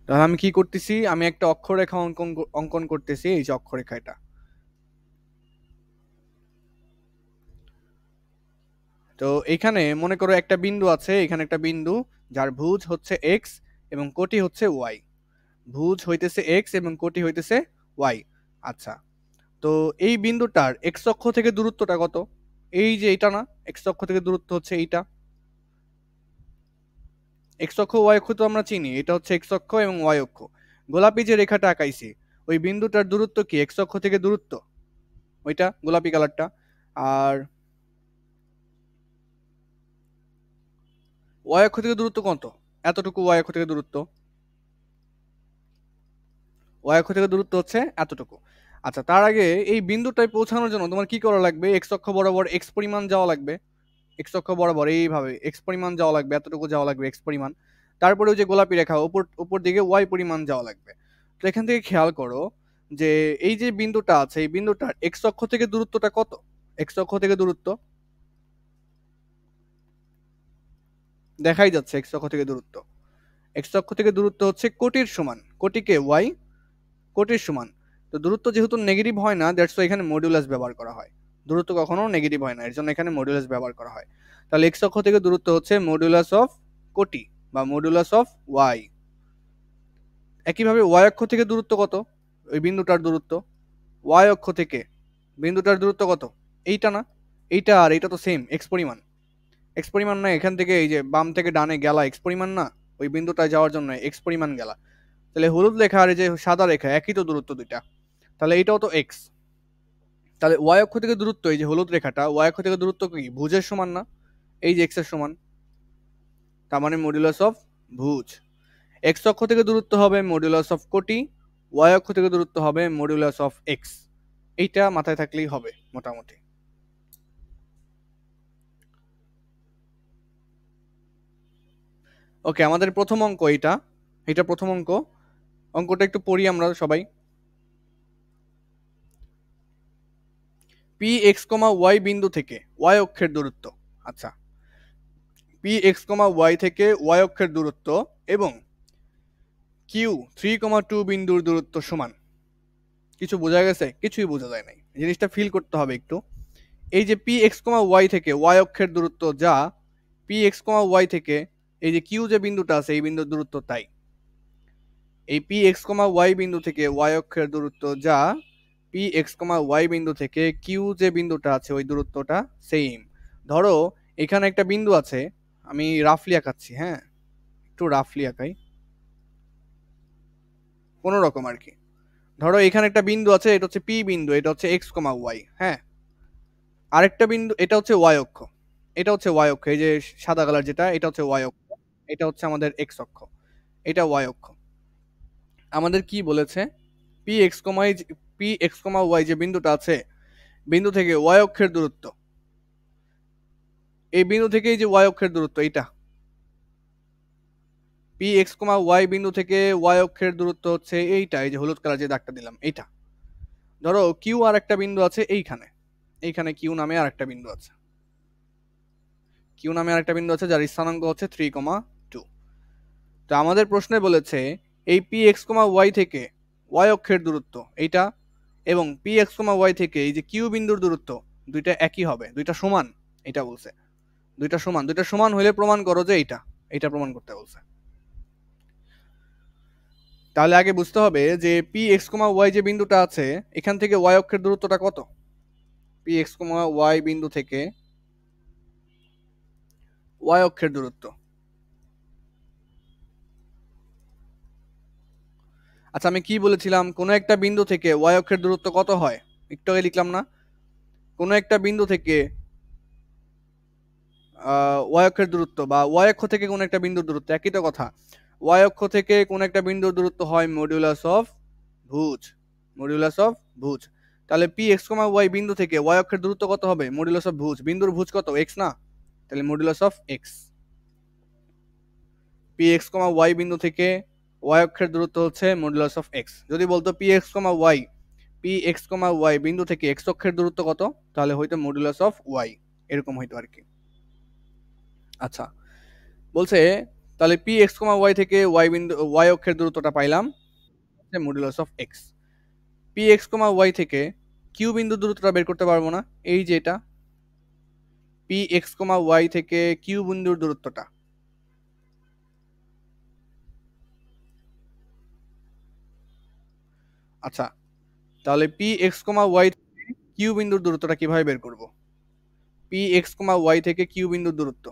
তাহলে আমি কি করতেছি, আমি একটা অক্ষরেখা অঙ্কন করতেছি, এই যে অক্ষরেখা এটা। তো এখানে মনে করো একটা বিন্দু আছে, এখানে একটা বিন্দু যার ভুজ হচ্ছে এক্স এবং কোটি হচ্ছে ওয়াই। ভুজ হইতেছে এক্স এবং কোটি হইতেছে ওয়াই। আচ্ছা, তো এই বিন্দুটার এক্স অক্ষ থেকে দূরত্বটা কত? এই যে এটা না, এক্স অক্ষ থেকে দূরত্ব হচ্ছে এইটা। এক্স অক্ষ ওয়াই অক্ষ তো আমরা চিনি, এটা হচ্ছে এক্স অক্ষ এবং ওয়াই অক্ষ। গোলাপি যে রেখাটা আঁকাইছি, ওই বিন্দুটার দূরত্ব কি এক্স অক্ষ থেকে দূরত্ব? ওইটা গোলাপি কালারটা। আর ওয়াই অক্ষ থেকে দূরত্ব কত? এতটুকু ওয়াই অক্ষ থেকে দূরত্ব। ওয়াই অক্ষ থেকে দূরত্ব হচ্ছে এতটুকু। আচ্ছা, তার আগে এই বিন্দুটায় পৌঁছানোর জন্য তোমার কি করা লাগবে? এক্স অক্ষ বরাবর এক্স পরিমাণ যাওয়া লাগবে। এক্স অক্ষ বরাবর এইভাবে এক্স পরিমাণ যাওয়া লাগবে, এতটুকু যাওয়া লাগবে এক্স পরিমাণ। তারপরে ওই যে গোলাপি রেখা উপর উপর দিকে ওয়াই পরিমাণ যাওয়া লাগবে। তো এখান থেকে খেয়াল করো যে এই যে বিন্দুটা আছে, এই বিন্দুটার এক্স অক্ষ থেকে দূরত্বটা কত? এক্স অক্ষ থেকে দূরত্ব দেখাই যাচ্ছে, এক্স অক্ষ থেকে দূরত্ব। এক্স অক্ষ থেকে দূরত্ব হচ্ছে কোটির সমান, কোটিকে ওয়াই কোটির সমান। তো দূরত্ব যেহেতু নেগেটিভ হয় না, দ্যাটস এখানে মডিউলাস ব্যবহার করা হয়। দূরত্ব কখনো নেগেটিভ হয় না, এর জন্য এখানে মডিউলাস ব্যবহার করা হয়। তাহলে এক্স অক্ষ থেকে দূরত্ব হচ্ছে মডিউলাস অফ কোটি বা মডিউলাস অফ ওয়াই। একইভাবে ওয়াই অক্ষ থেকে দূরত্ব কত? ওই বিন্দুটার দূরত্ব ওয়াই অক্ষ থেকে বিন্দুটার দূরত্ব কত? এইটা না, এইটা আর এইটা তো সেম এক্স পরিমাণ। এক্স পরিমাণ না, এখান থেকে এই যে বাম থেকে ডানে গেলা এক্স পরিমাণ না, ওই বিন্দুটায় যাওয়ার জন্য এক্স পরিমাণ গেলা। তাহলে হলুদ রেখা আর এই যে সাদা রেখা একই তো দূরত্ব দুইটা, তাহলে এটাও তো এক্স। তাহলে ওয়াই অক্ষ থেকে দূরত্ব, এই যে হলুদ রেখাটা ওয়াই অক্ষ থেকে দূরত্ব কি ভুজের সমান না? এই যে এক্স এর সমান, তার মানে মডুলাস অফ ভুজ। এক্স অক্ষ থেকে দূরত্ব হবে মডুলাস অফ কোটি, ওয়াই অক্ষ থেকে দূরত্ব হবে মডুলাস অফ এক্স। এইটা মাথায় থাকলেই হবে মোটামুটি। ওকে, আমাদের প্রথম অঙ্ক এইটা, এটা প্রথম অঙ্ক। অঙ্কটা একটু পড়ি আমরা সবাই। পি এক্স কমা ওয়াই বিন্দু থেকে ওয়াই অক্ষের দূরত্ব। আচ্ছা, পি এক্স কমা ওয়াই থেকে ওয়াই অক্ষের দূরত্ব এবং কিউ 3,2 বিন্দুর দূরত্ব সমান। কিছু বোঝা গেছে? কিছুই বোঝা যায় নাই, জিনিসটা ফিল করতে হবে একটু। এই যে পি এক্স কমা ওয়াই থেকে ওয়াই অক্ষের দূরত্ব যা, পি এক্স কমা ওয়াই থেকে এই যে কিউ যে বিন্দুটা আছে এই বিন্দুর দূরত্ব তাই। এই পি এক্স কমা ওয়াই বিন্দু থেকে ওয়াই অক্ষের দূরত্ব যা, পি এক্স কমা ওয়াই বিন্দু থেকে কিউ যে বিন্দুটা আছে ওই দূরত্বটা সেম। ধরো এখানে একটা বিন্দু আছে, আমি রাফলি আঁকাচ্ছি, হ্যাঁ একটু রাফলি আঁকাই কোনো রকম আর কি। ধরো এখানে একটা বিন্দু আছে, এটা হচ্ছে পি বিন্দু, এটা হচ্ছে এক্স কমা ওয়াই, হ্যাঁ। আরেকটা বিন্দু, এটা হচ্ছে ওয়াই অক্ষ, এটা হচ্ছে ওয়াই অক্ষ, এই যে সাদা কালার যেটা এটা হচ্ছে ওয়াই অক্ষ, এটা হচ্ছে আমাদের এক্স অক্ষ, এটা ওয়াই অক্ষ। আমাদের কি বলেছে? পি এক্স কমা পি এক্স কমা ওয়াই যে বিন্দুটা আছে, বিন্দু থেকে ওয়াই অক্ষের দূরত্ব, এই বিন্দু থেকে এই যে ওয়াই অক্ষের দূরত্ব এইটা, পি এক্স কমা ওয়াই বিন্দু থেকে ওয়াই অক্ষের দূরত্ব হচ্ছে এইটা, এই যে হলুদ কালার যে দাগটা দিলাম এইটা। ধরো কিউ আর একটা বিন্দু আছে এইখানে, এইখানে কিউ নামে আর একটা বিন্দু আছে, কিউ নামে আর একটা বিন্দু আছে যার স্থানাঙ্ক হচ্ছে 3,2। তো আমাদের প্রশ্নে বলেছে এই পি এক্স কমা ওয়াই থেকে ওয়াই অক্ষের দূরত্ব এইটা এবং পি এক্স কমা ওয়াই থেকে এই যে কিউ বিন্দুর দূরত্ব দুইটা একই হবে, দুইটা সমান। এটা বলছে দুইটা সমান, দুইটা সমান হলে প্রমাণ করো যে এইটা, এইটা প্রমাণ করতে বলছে। তাহলে আগে বুঝতে হবে যে পি এক্স কমা ওয়াই যে বিন্দুটা আছে এখান থেকে ওয়াই অক্ষের দূরত্বটা কত? পি এক্স কমা ওয়াই বিন্দু থেকে ওয়াই অক্ষের দূরত্ব। আচ্ছা, আমি কি বলেছিলাম, কোনো একটা বিন্দু থেকে ওয়াই অক্ষের দূরত্ব কত হয়? একটু আগে লিখলাম না, কোনো একটা বিন্দু থেকে ওয়াই অক্ষের দূরত্ব বা ওয়াই অক্ষ থেকে কোন একটা বিন্দুর দূরত্ব একই তো কথা। ওয়াই অক্ষ থেকে কোন একটা বিন্দুর দূরত্ব হয় মডিউলাস অফ ভুজ, মডিউলাস অফ ভুজ। তাহলে পি এক্স কমা ওয়াই বিন্দু থেকে ওয়াই অক্ষের দূরত্ব কত হবে? মডিউলাস অফ ভুজ, বিন্দুর ভুজ কত? এক্স না, তাহলে modulus of x. P x comma y বিন্দু থেকে ওয়াই অক্ষের দূরত্ব হচ্ছে মডিউলাস অফ এক্স। যদি বলতো P x comma Y, P x comma y বিন্দু থেকে এক্স অক্ষের দূরত্ব কত, তাহলে হয়তো মডিউলাস অফ ওয়াই, এরকম হইতো আর কি। আচ্ছা, বলছে তাহলে পি এক্স কমা ওয়াই থেকে ওয়াই বিন্দু ওয়াই অক্ষের দূরত্বটা পাইলাম modulus of x. P x comma y থেকে কিউ বিন্দুর দূরত্বটা বের করতে পারবো না, এই যে এটা পি এক্স কমা ওয়াই থেকে কিউ বিন্দুর দূরত্বটা। আচ্ছা, তাহলে পি এক্স কমা ওয়াই থেকে কিউ বিন্দুর দূরত্বটা কিভাবে বের করব? পি এক্স কমা ওয়াই থেকে কিউ বিন্দুর দূরত্ব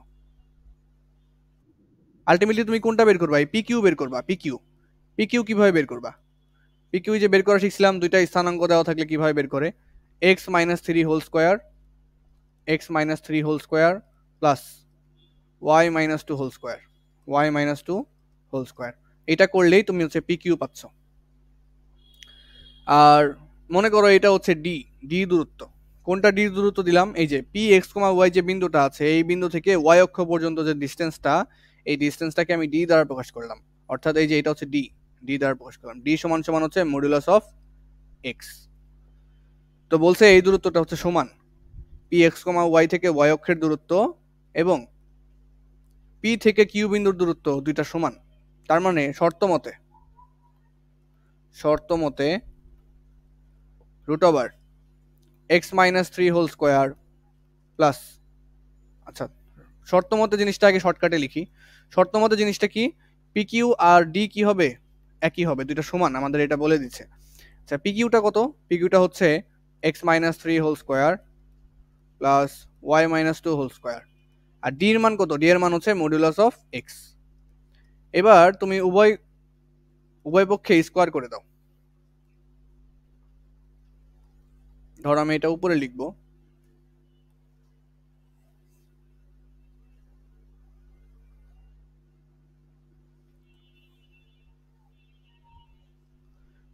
আলটিমেটলি তুমি কোনটা বের করবা? এই পি কিউ বের করবা। পি কিউ, পি কিউ কিভাবে বের করবা? পি কিউ যে বের করা শিখছিলাম, দুইটা স্থানাঙ্ক দেওয়া থাকলে কিভাবে বের করে, x minus three whole square, x minus three whole square plus y minus two whole square, y minus two whole square. এটা করলেই তুমি হচ্ছে পি কিউ পাচ্ছ। আর মনে করো এটা হচ্ছে ডি, ডি দূরত্ব। কোনটা ডি দূরত্ব দিলাম? এই যে পি এক্স কমা ওয়াই যে বিন্দুটা আছে, এই বিন্দু থেকে ওয়াই অক্ষ পর্যন্ত যে ডিস্টেন্সটা, এই ডিস্টেন্সটাকে আমি ডি দ্বারা প্রকাশ করলাম। অর্থাৎ এই যে এটা হচ্ছে ডি, ডি দ্বারা প্রকাশ করলাম। ডি সমান সমান হচ্ছে মডুলাস অফ এক্স। তো বলছে এই দূরত্বটা হচ্ছে সমান পি এক্স কমা ওয়াই থেকে ওয়াই অক্ষের দূরত্ব এবং পি থেকে কিউ বিন্দুর দূরত্ব, দুইটা সমান। তার মানে শর্ত মতে root over x minus three whole square plus, আচ্ছা শর্ত মতে জিনিসটা আগে শর্টকাটে লিখি। শর্ত মতে জিনিসটা কি? পি কিউ আর ডি কি হবে? একই হবে, দুইটা সমান, আমাদের এটা বলে দিচ্ছে। আচ্ছা পি কিউটা কত? পি কিউটা হচ্ছে x minus three whole square plus y minus two whole square. আর ডি এর মান কত? ডি এর মান হচ্ছে মডুলাস অফ এক্স। এবার তুমি উভয় উভয় পক্ষে স্কোয়ার করে দাও। ধরো আমি এটা উপরে লিখবো,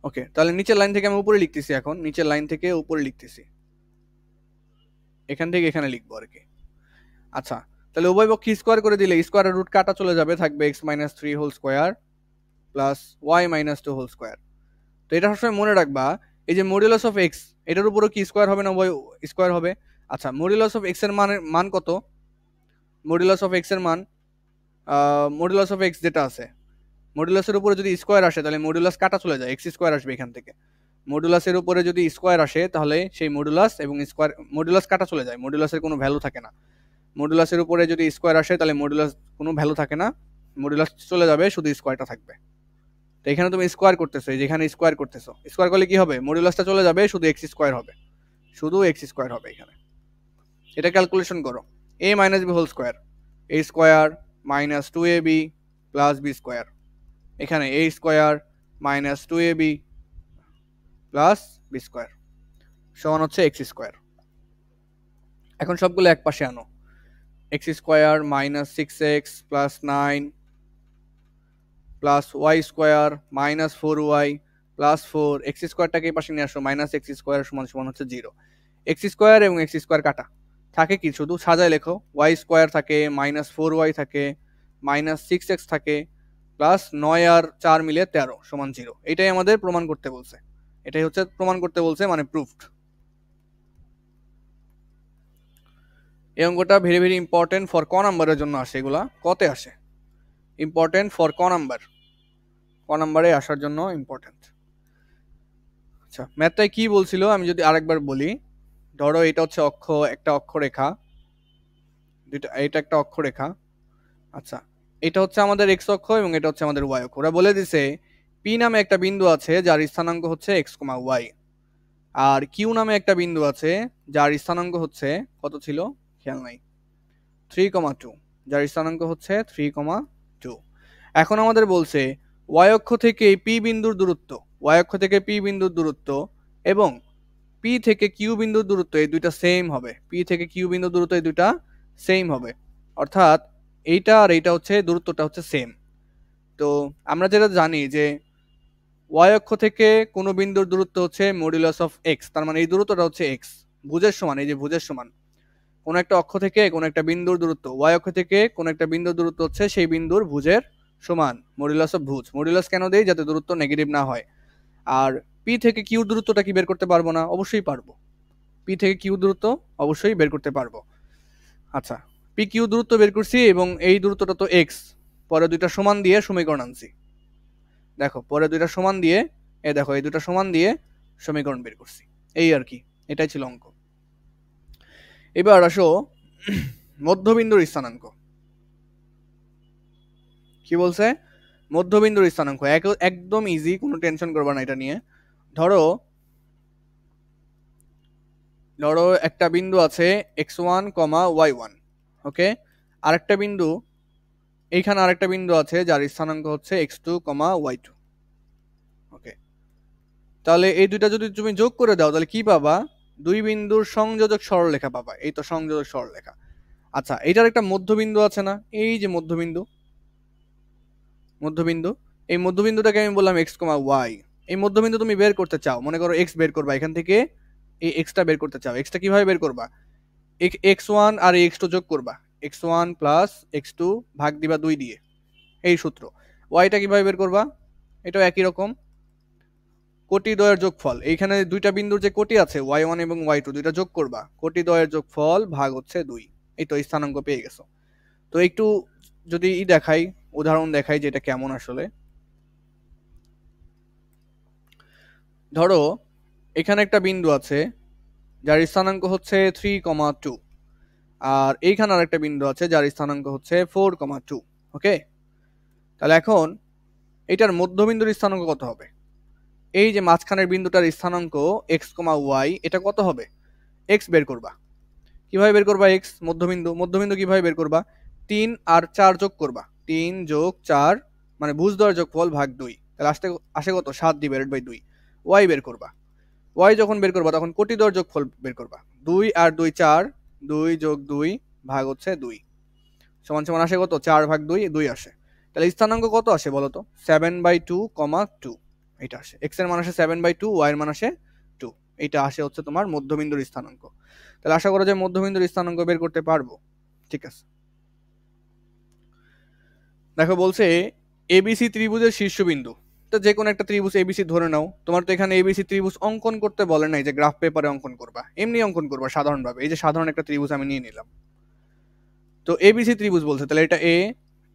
ওকে। তাহলে নিচের লাইন থেকে আমি উপরে লিখতেছি, এখন নিচের লাইন থেকে উপরে লিখতেছি, এখান থেকে এখানে লিখবো আর কি। আচ্ছা, তাহলে উভয় পক্ষে স্কোয়ার করে দিলে স্কোয়ারের রুট কাটা চলে যাবে, থাকবে x minus three whole square plus y minus two whole square. তো এটা সবসময় মনে রাখবা, এই যে মডুলাস অফ এক্স, এটার উপরও কি স্কোয়ার হবে না? ওয়াই স্কোয়ার হবে। আচ্ছা মডুলাস অফ এক্স এর মান কত? মডুলাস অফ এক্স এর মান, মডুলাস অফ এক্স যেটা আছে, মডুলাসের উপরে যদি স্কোয়ার আসে তাহলে মডুলাস কাটা চলে যায়, এক্স স্কোয়ার আসবে এখান থেকে। মডুলাসের উপরে যদি স্কোয়ার আসে তাহলে সেই মডুলাস এবং স্কোয়ার, মডুলাস কাটা চলে যায়, মডুলাসের কোনো ভ্যালু থাকে না। মডুলাসের উপরে যদি স্কোয়ার আসে তাহলে মডুলাস কোনো ভ্যালু থাকে না, মডুলাস চলে যাবে, শুধু স্কোয়ারটা থাকবে। তো এখানে তুমি স্কোয়ার করতেছো, যেখানে স্কোয়ার করতেছো, স্কোয়ার করলে কি হবে? মডুলাসটা চলে যাবে, শুধু এক্স স্কোয়ার হবে, শুধু এক্স স্কোয়ার হবে এখানে। এটা ক্যালকুলেশন করো, a minus b whole square, a square minus two a b plus b square, এখানে a square minus two a b plus b square সমান হচ্ছে এক্স স্কোয়ার। এখন সবগুলো এক পাশে আনো, x square minus six x plus nine plus y square minus four y plus four, x স্কোয়ারটাকে এই পাশে নিয়ে আসো, মাইনাস এক্স স্কোয়ার সমান সমান হচ্ছে জিরো। এক্স স্কোয়ার এবং এক্স স্কোয়ার কাটা থাকে কি? শুধু সাজায় লেখো, ওয়াই স্কোয়ার থাকে, মাইনাস ফোর ওয়াই থাকে, মাইনাস সিক্স এক্স থাকে, প্লাস নয় আর চার মিলে 13 সমান জিরো। এটাই আমাদের প্রমাণ করতে বলছে, এটাই হচ্ছে প্রমাণ করতে বলছে, মানে প্রুফড। এই অঙ্কটা ভেরি ভেরি ইম্পর্টেন্ট ফর ক নাম্বারের জন্য আসে, এগুলা কতে আসে, ইম্পর্টেন্ট ফর ক নাম্বার, ক নাম্বারে আসার জন্য ইম্পর্টেন্ট। আচ্ছা ম্যাথটায় কি বলছিল আমি যদি আরেকবার বলি, ধরো এটা হচ্ছে একটা অক্ষরেখা, দুইটা, এটা একটা অক্ষরেখা। আচ্ছা এটা হচ্ছে আমাদের এক্স অক্ষ এবং এটা হচ্ছে আমাদের ওয়াই অক্ষ। ওরা বলে দিছে পি নামে একটা বিন্দু আছে যার স্থানাঙ্ক হচ্ছে এক্স কমা ওয়াই, আর কিউ নামে একটা বিন্দু আছে যার স্থানাঙ্ক হচ্ছে কত ছিল খেয়াল নাই, 3,2, যার স্থানাঙ্ক হচ্ছে 3,2। এখন আমাদের বলছে ওয়াই অক্ষ থেকে পি বিন্দুর দূরত্ব, ওয়াই অক্ষ থেকে পি বিন্দুর দূরত্ব এবং পি থেকে কিউ বিন্দুর দূরত্ব এই দুইটা সেম হবে, পি থেকে কিউ বিন্দুর দূরত্ব এই দুইটা সেম হবে, অর্থাৎ এইটা আর এইটা হচ্ছে দূরত্বটা হচ্ছে সেম। তো আমরা যেটা জানি যে ওয়াই অক্ষ থেকে কোনো বিন্দুর দূরত্ব হচ্ছে মডুলাস অফ এক্স, তার মানে এই দূরত্বটা হচ্ছে এক্স, ভুজের সমান, এই যে ভুজের সমান। কোন একটা অক্ষ থেকে কোন একটা বিন্দুর দূরত্ব, ওয়াই অক্ষ থেকে কোন একটা বিন্দুর দূরত্ব হচ্ছে সেই বিন্দুর ভুজের সমান, মডুলাস অফ ভুজ। মডুলাস কেন দেই? যাতে দূরত্ব নেগেটিভ না হয়। আর পি থেকে কিউ দূরত্বটা কি বের করতে পারবো না? অবশ্যই পারবো, পি থেকে কিউ দূরত্ব অবশ্যই বের করতে পারবো। আচ্ছা পি কিউ দূরত্ব বের করছি এবং এই দূরত্বটা তো এক্স, পরে দুইটা সমান দিয়ে সমীকরণ আনছি। দেখো পরে দুইটা সমান দিয়ে দেখো এই দুটা সমান দিয়ে সমীকরণ বের করছি, এই আর কি, এটাই ছিল অঙ্ক। এবার আসো মধ্যবিন্দুর স্থানাঙ্ক। কি বলছে? মধ্যবিন্দুর স্থানাঙ্ক একদম ইজি, কোনো টেনশন করবা না এটা নিয়ে। ধরো একটা বিন্দু আছে x1, y1, ওকে। আরেকটা বিন্দু, এইখানে আরেকটা বিন্দু আছে যার স্থানাঙ্ক হচ্ছে x2, y2, ওকে। তাহলে এই দুইটা যদি তুমি যোগ করে দাও তাহলে কি পাবা? দুই বিন্দুর সংযোজক সরলরেখা পাবা। এই তো সংযোজক সরলরেখা। আচ্ছা, এটার একটা মধ্যবিন্দু আছে না? এই যে মধ্যবিন্দু, এই মধ্যবিন্দুটাকে আমি বললাম x, y। এই মধ্যবিন্দু তুমি বের করতে চাও, মনে করো x বের করবা, এখান থেকে এই xটা বের করতে চাও। xটা কিভাবে বের করবা? x1 আর x2 যোগ করবা, x1 প্লাস x2 ভাগ দিবা 2 দিয়ে, এই সূত্র। yটা কিভাবে বের করবা? এটাও একই রকম, কোটি দ্বয়ের যোগফল। এইখানে দুইটা বিন্দুর যে কোটি আছে y1 এবং y2 দুইটা যোগ করবা, কোটি দ্বয়ের যোগফল ভাগ হচ্ছে 2। এই তো স্থানাঙ্ক পেয়ে গেছো। তো একটু যদি দেখাই, উদাহরণ দেখাই যে এটা কেমন আসলে। ধরো এখানে একটা বিন্দু আছে যার স্থানাঙ্ক হচ্ছে 3,2, আর এইখানে আরেকটা বিন্দু আছে যার স্থানাঙ্ক হচ্ছে 4,2, ওকে। তাহলে এখন এটার মধ্যবিন্দুর স্থানাঙ্ক কত হবে? এই যে মাঝখানের বিন্দুটার স্থানাঙ্ক x, y, এটা কত হবে? x বের করবা। কিভাবে বের করবা? x মধ্যবিন্দু কিভাবে বের করবা? 3 আর 4 যোগ করবা, 3 যোগ 4 মানে ভুজদ্বয়ের যোগফল ভাগ 2। তাহলে আসে কত? 7 ডিভাইডেড বাই 2। y বের করবা। y যখন বের করবা তখন কোটিদ্বয়ের যোগফল বের করবা, 2 আর 2 4, 2 যোগ 2 ভাগ হচ্ছে 2 সমান সমান আসে কত? 4 ভাগ 2 2 আসে। তাহলে স্থানাঙ্ক কত আসে বলো তো? 7/2, 2। এটা আসে, x এর মান আসে 7/2, y এর মান আসে 2। এটা আসে হচ্ছে তোমার মধ্যবিন্দুর স্থানাঙ্ক। তাহলে আশা করা যায় মধ্যবিন্দুর স্থানাঙ্ক বের করতে পারবো। ঠিক আছে, দেখো বলছে এবিসি ত্রিভুজের শীর্ষবিন্দু। তো যে কোনো একটা ত্রিভুজ এবিসি ধরে নাও। তোমার তো এখানে এবিসি ত্রিভুজ অঙ্কন করতে বলে নাই যে গ্রাফ পেপারে অঙ্কন করবা, এমনি অঙ্কন করবা সাধারণভাবে। এই যে সাধারণ একটা ত্রিভুজ আমি নিয়ে নিলাম, তো এবিসি ত্রিভুজ বলছে, তাহলে এটা এ,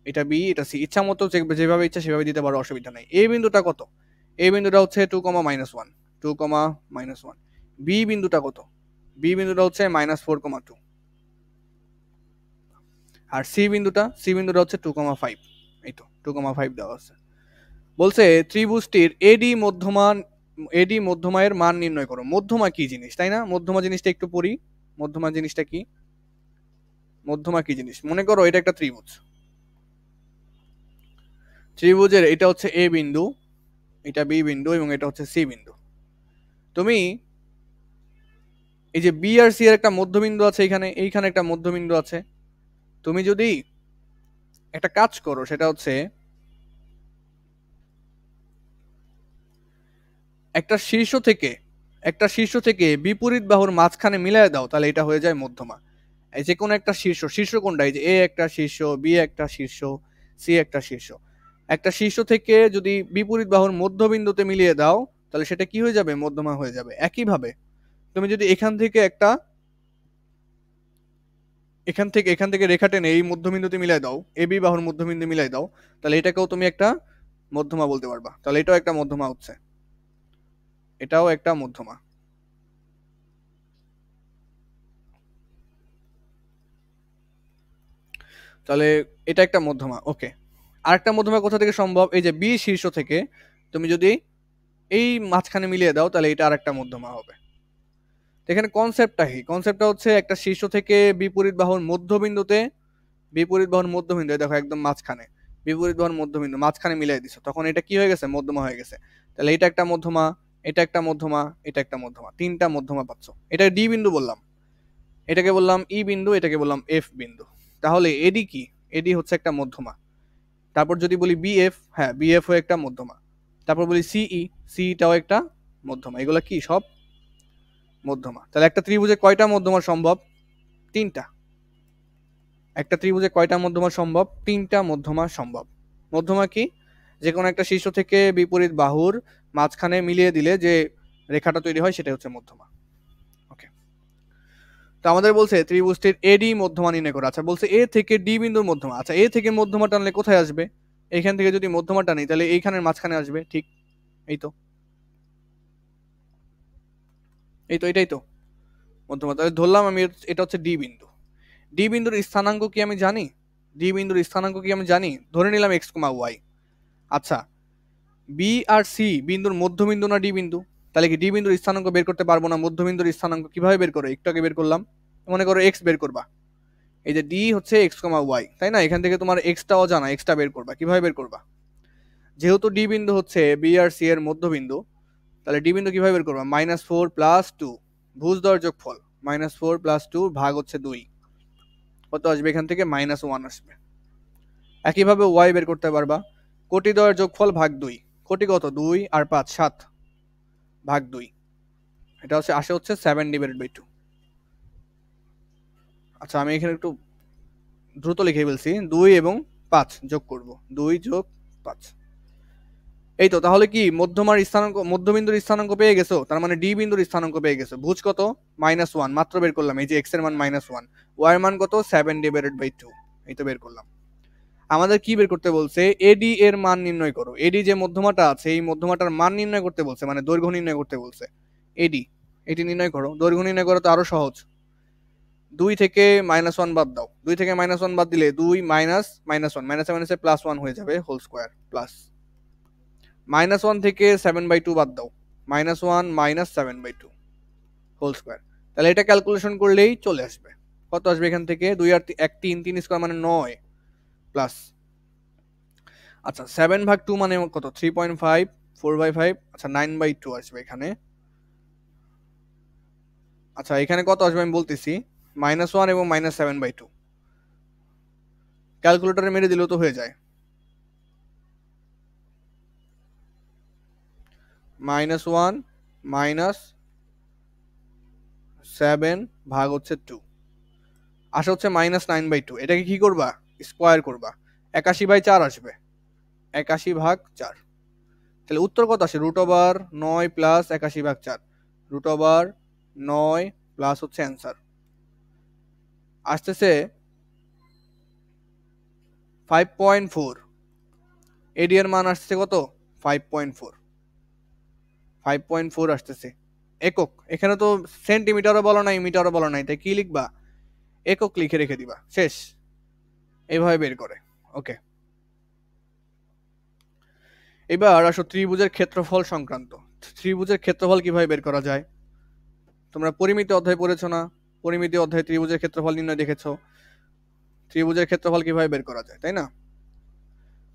এটা বি, এটা সি, ইচ্ছা মতো যেভাবে ইচ্ছা সেভাবে দিতে পারো, অসুবিধা নাই। এই বিন্দুটা কত? এই বিন্দুটা হচ্ছে 2,-1, 2,-1। বি বিন্দুটা কত? বি বিন্দুটা হচ্ছে -4,2। আর সি বিন্দুটা হচ্ছে 2,5। এই তো 2,5 দেওয়া আছে। বলছে ত্রিভুজটির এডি মধ্যমায়ের মান নির্ণয় করো। মধ্যমা কি জিনিস, তাই না? মধ্যমা জিনিসটা একটু পড়ি। মধ্যমা জিনিসটা কি? মধ্যমা কি জিনিস? মনে করো এটা একটা ত্রিভুজের এটা হচ্ছে এ বিন্দু, এটা বি বিন্দু এবং এটা হচ্ছে সি বিন্দু। তুমি এই যে বি আর সি এর একটা মধ্যবিন্দু আছে, এইখানে একটা মধ্যবিন্দু আছে। তুমি যদি একটা কাজ করো, সেটা হচ্ছে একটা শীর্ষ থেকে বিপরীত বাহুর মাঝখানে মিলাই দাও, তাহলে এটা হয়ে যায় মধ্যমা। এই যে কোনো একটা শীর্ষ কোনটা? এই যে এ একটা শীর্ষ, বি একটা শীর্ষ, সি একটা শীর্ষ। একটা শীর্ষ থেকে যদি বিপরীত বাহুর মধ্যবিন্দুতে মিলিয়ে দাও তাহলে সেটা কি হয়ে যাবে? মধ্যমা হয়ে যাবে। একইভাবে তুমি যদি এখান থেকে রেখা টেনে এই মধ্যবিন্দুতে মিলাই দাও, এ বি বাহুর মধ্যবিন্দু মিলাই দাও, তাহলে এটাকেও তুমি একটা মধ্যমা বলতে পারবা। তাহলে এটাও একটা মধ্যমা হচ্ছে, এটাও একটা মধ্যমা। তাহলে এটা একটা মধ্যমা, ওকে। আরেকটা মধ্যমা কোথা থেকে সম্ভব? এই যে বি শীর্ষ থেকে তুমি যদি এই মাঝখানে মিলিয়ে দাও তাহলে এটা আরেকটা মধ্যমা হবে। এখানে কনসেপ্টটা কি? কনসেপ্টটা হচ্ছে একটা শীর্ষ থেকে বিপরীত বাহুর মধ্যবিন্দু দেখো একদম মাঝখানে, বিপরীত বাহুর মধ্যবিন্দু মাঝখানে মিলিয়ে দিছো, তখন এটা কি হয়ে গেছে? মধ্যমা হয়ে গেছে। তাহলে এটা একটা মধ্যমা, এটা একটা মধ্যমা, এটা একটা মধ্যমা, তিনটা মধ্যমা পাচ্ছ। এটা ডি বিন্দু বললাম, এটাকে বললাম ই বিন্দু, এটাকে বললাম এফ বিন্দু। তাহলে এডি কি? এডি হচ্ছে একটা মধ্যমা। তারপর যদি বলি বিএফ, হ্যাঁ বিএফ ও একটা মধ্যমা। তারপর বলি সিই, সিটাও একটা মধ্যমা। এগুলো কি? সব মধ্যমা। তাহলে একটা ত্রিভুজে কয়টা মধ্যমা সম্ভব? তিনটা। একটা ত্রিভুজে কয়টা মধ্যমা সম্ভব? তিনটা মধ্যমা সম্ভব। মধ্যমা কি? যে কোনো একটা শীর্ষ থেকে বিপরীত বাহুর মাঝখানে মিলিয়ে দিলে যে রেখাটা তৈরি হয় সেটা হচ্ছে মধ্যমা, ওকে। তো আমাদের বলছে ত্রিভুজটির এডি মধ্যমা নির্ণয় করো। আচ্ছা বলছে এ থেকে ডি বিন্দুর মধ্যমা। আচ্ছা এ থেকে মধ্যমা টানলে কোথায় আসবে? এখান থেকে যদি মধ্যমা টানি তাহলে এইখানের মাঝখানে আসবে। ঠিক এই তো, এই তো এটাই তো মধ্যমা। তাহলে ধরলাম আমি এটা হচ্ছে ডি বিন্দু। ডি বিন্দুর স্থানাঙ্ক কি আমি জানি? ডি বিন্দুর স্থানাঙ্ক কি আমি জানি? ধরে নিলাম এক্স কমা ওয়াই। আচ্ছা বি আর সি বিন্দুর মধ্যবিন্দু না ডি বিন্দু? তাহলে কি ডি বিন্দুর স্থানাঙ্ক বের করতে পারবো না? মধ্যবিন্দুর স্থানাঙ্ক কিভাবে বের করো? একটু আগে বের করলাম। মনে করো এক্স বের করবা, এই যে ডি হচ্ছে এক্স কমা ওয়াই, তাই না? এখান থেকে তোমার এক্সটাও জানা, এক্সটা বের করবা। কিভাবে বের করবা? যেহেতু ডি বিন্দু হচ্ছে বি আর সি এর মধ্যবিন্দু, তাহলে ডি বিন্দু কিভাবে বের করবা? -4 + 2 ভুজ দেওয়ার যোগফল, -4 + 2 ভাগ হচ্ছে 2, কত আসবে এখান থেকে? -1 আসবে। একইভাবে ওয়াই বের করতে পারবা, কোটি দেওয়ার যোগফল ভাগ 2, কোটি কত? 2 আর 5 7 ভাগ 2, এটা হচ্ছে আসে হচ্ছে 7/2। আচ্ছা আমি এখানে একটু দ্রুত লিখে ফেলছি, 2 এবং 5 যোগ করব, 2 যোগ 5। এই তো, তাহলে কি মধ্যমার স্থানাঙ্ক, মধ্যবিন্দুর স্থানাঙ্ক পেয়ে গেছো? তার মানে ডি বিন্দুর স্থানাঙ্ক পেয়ে গেছো। ভুজ কত? -1 মাত্র বের করলাম। এই যে এক্স এর মান -1, ওয়াই এর মান কত? 7/2। এই তো বের করলাম। আমাদের কি বের করতে বলছে? এডি এর মান নির্ণয় করো। এডি যে মধ্যমাটা আছে এই মধ্যমাটার মান নির্ণয় করতে বলছে, মানে দৈর্ঘ্য নির্ণয় করতে বলছে। এডি, এটি নির্ণয় করো। দৈর্ঘ্য নির্ণয় করা তো আরো সহজ। 2 থেকে -1 বাদ দাও, 2 থেকে -1 বাদ দিলে 2 মাইনাস -1, মাইনাসে মাইনাসে +1 হয়ে যাবে, হোল স্কোয়ার প্লাস। -1 থেকে 7/2 বাদ দাও, -1 - 7/2 হোল স্কোয়ার। তাহলে এটা ক্যালকুলেশন করলেই চলে আসবে। কত আসবে এখান থেকে? 2 আর 1 3, 3 স্কোয়ার মানে 9 প্লাস। আচ্ছা 7/2 মানে কত? 3.5, 4/5, আচ্ছা 9/2 আসবে এখানে। আচ্ছা এখানে কত আসবে আমি বলতেছি, -1 এবং -7/2 ক্যালকুলেটরে মেরে দিলেও তো হয়ে যায়। -1 - 7 ভাগ হচ্ছে 2 আসে হচ্ছে -9/2। এটাকে কি করবা? স্কোয়ার করবা, 81/4 আসবে, 81/4। তাহলে উত্তর কত আসে? √9 প্লাস 81/4, √9 প্লাস হচ্ছে অ্যান্সার আসতেছে 5.4। এডি এর মান আসছে কত? 5.4, 5.4 আসতেছে। একক, এখানে তো সেন্টিমিটারও বলা নাই, মিটারও বলা নাই, তাই কি লিখবা? একক লিখে রেখে দিবা, শেষ। এইভাবে বের করে। ওকে, এবার আসো ত্রিভুজের ক্ষেত্রফল সংক্রান্ত। ত্রিভুজের ক্ষেত্রফল কিভাবে বের করা যায়? তোমরা পরিমিতি অধ্যায় পড়েছো না? পরিমিতি অধ্যায়ে ত্রিভুজের ক্ষেত্রফল নির্ণয় দেখেছো। ত্রিভুজের ক্ষেত্রফল কিভাবে বের করা যায়, তাই না?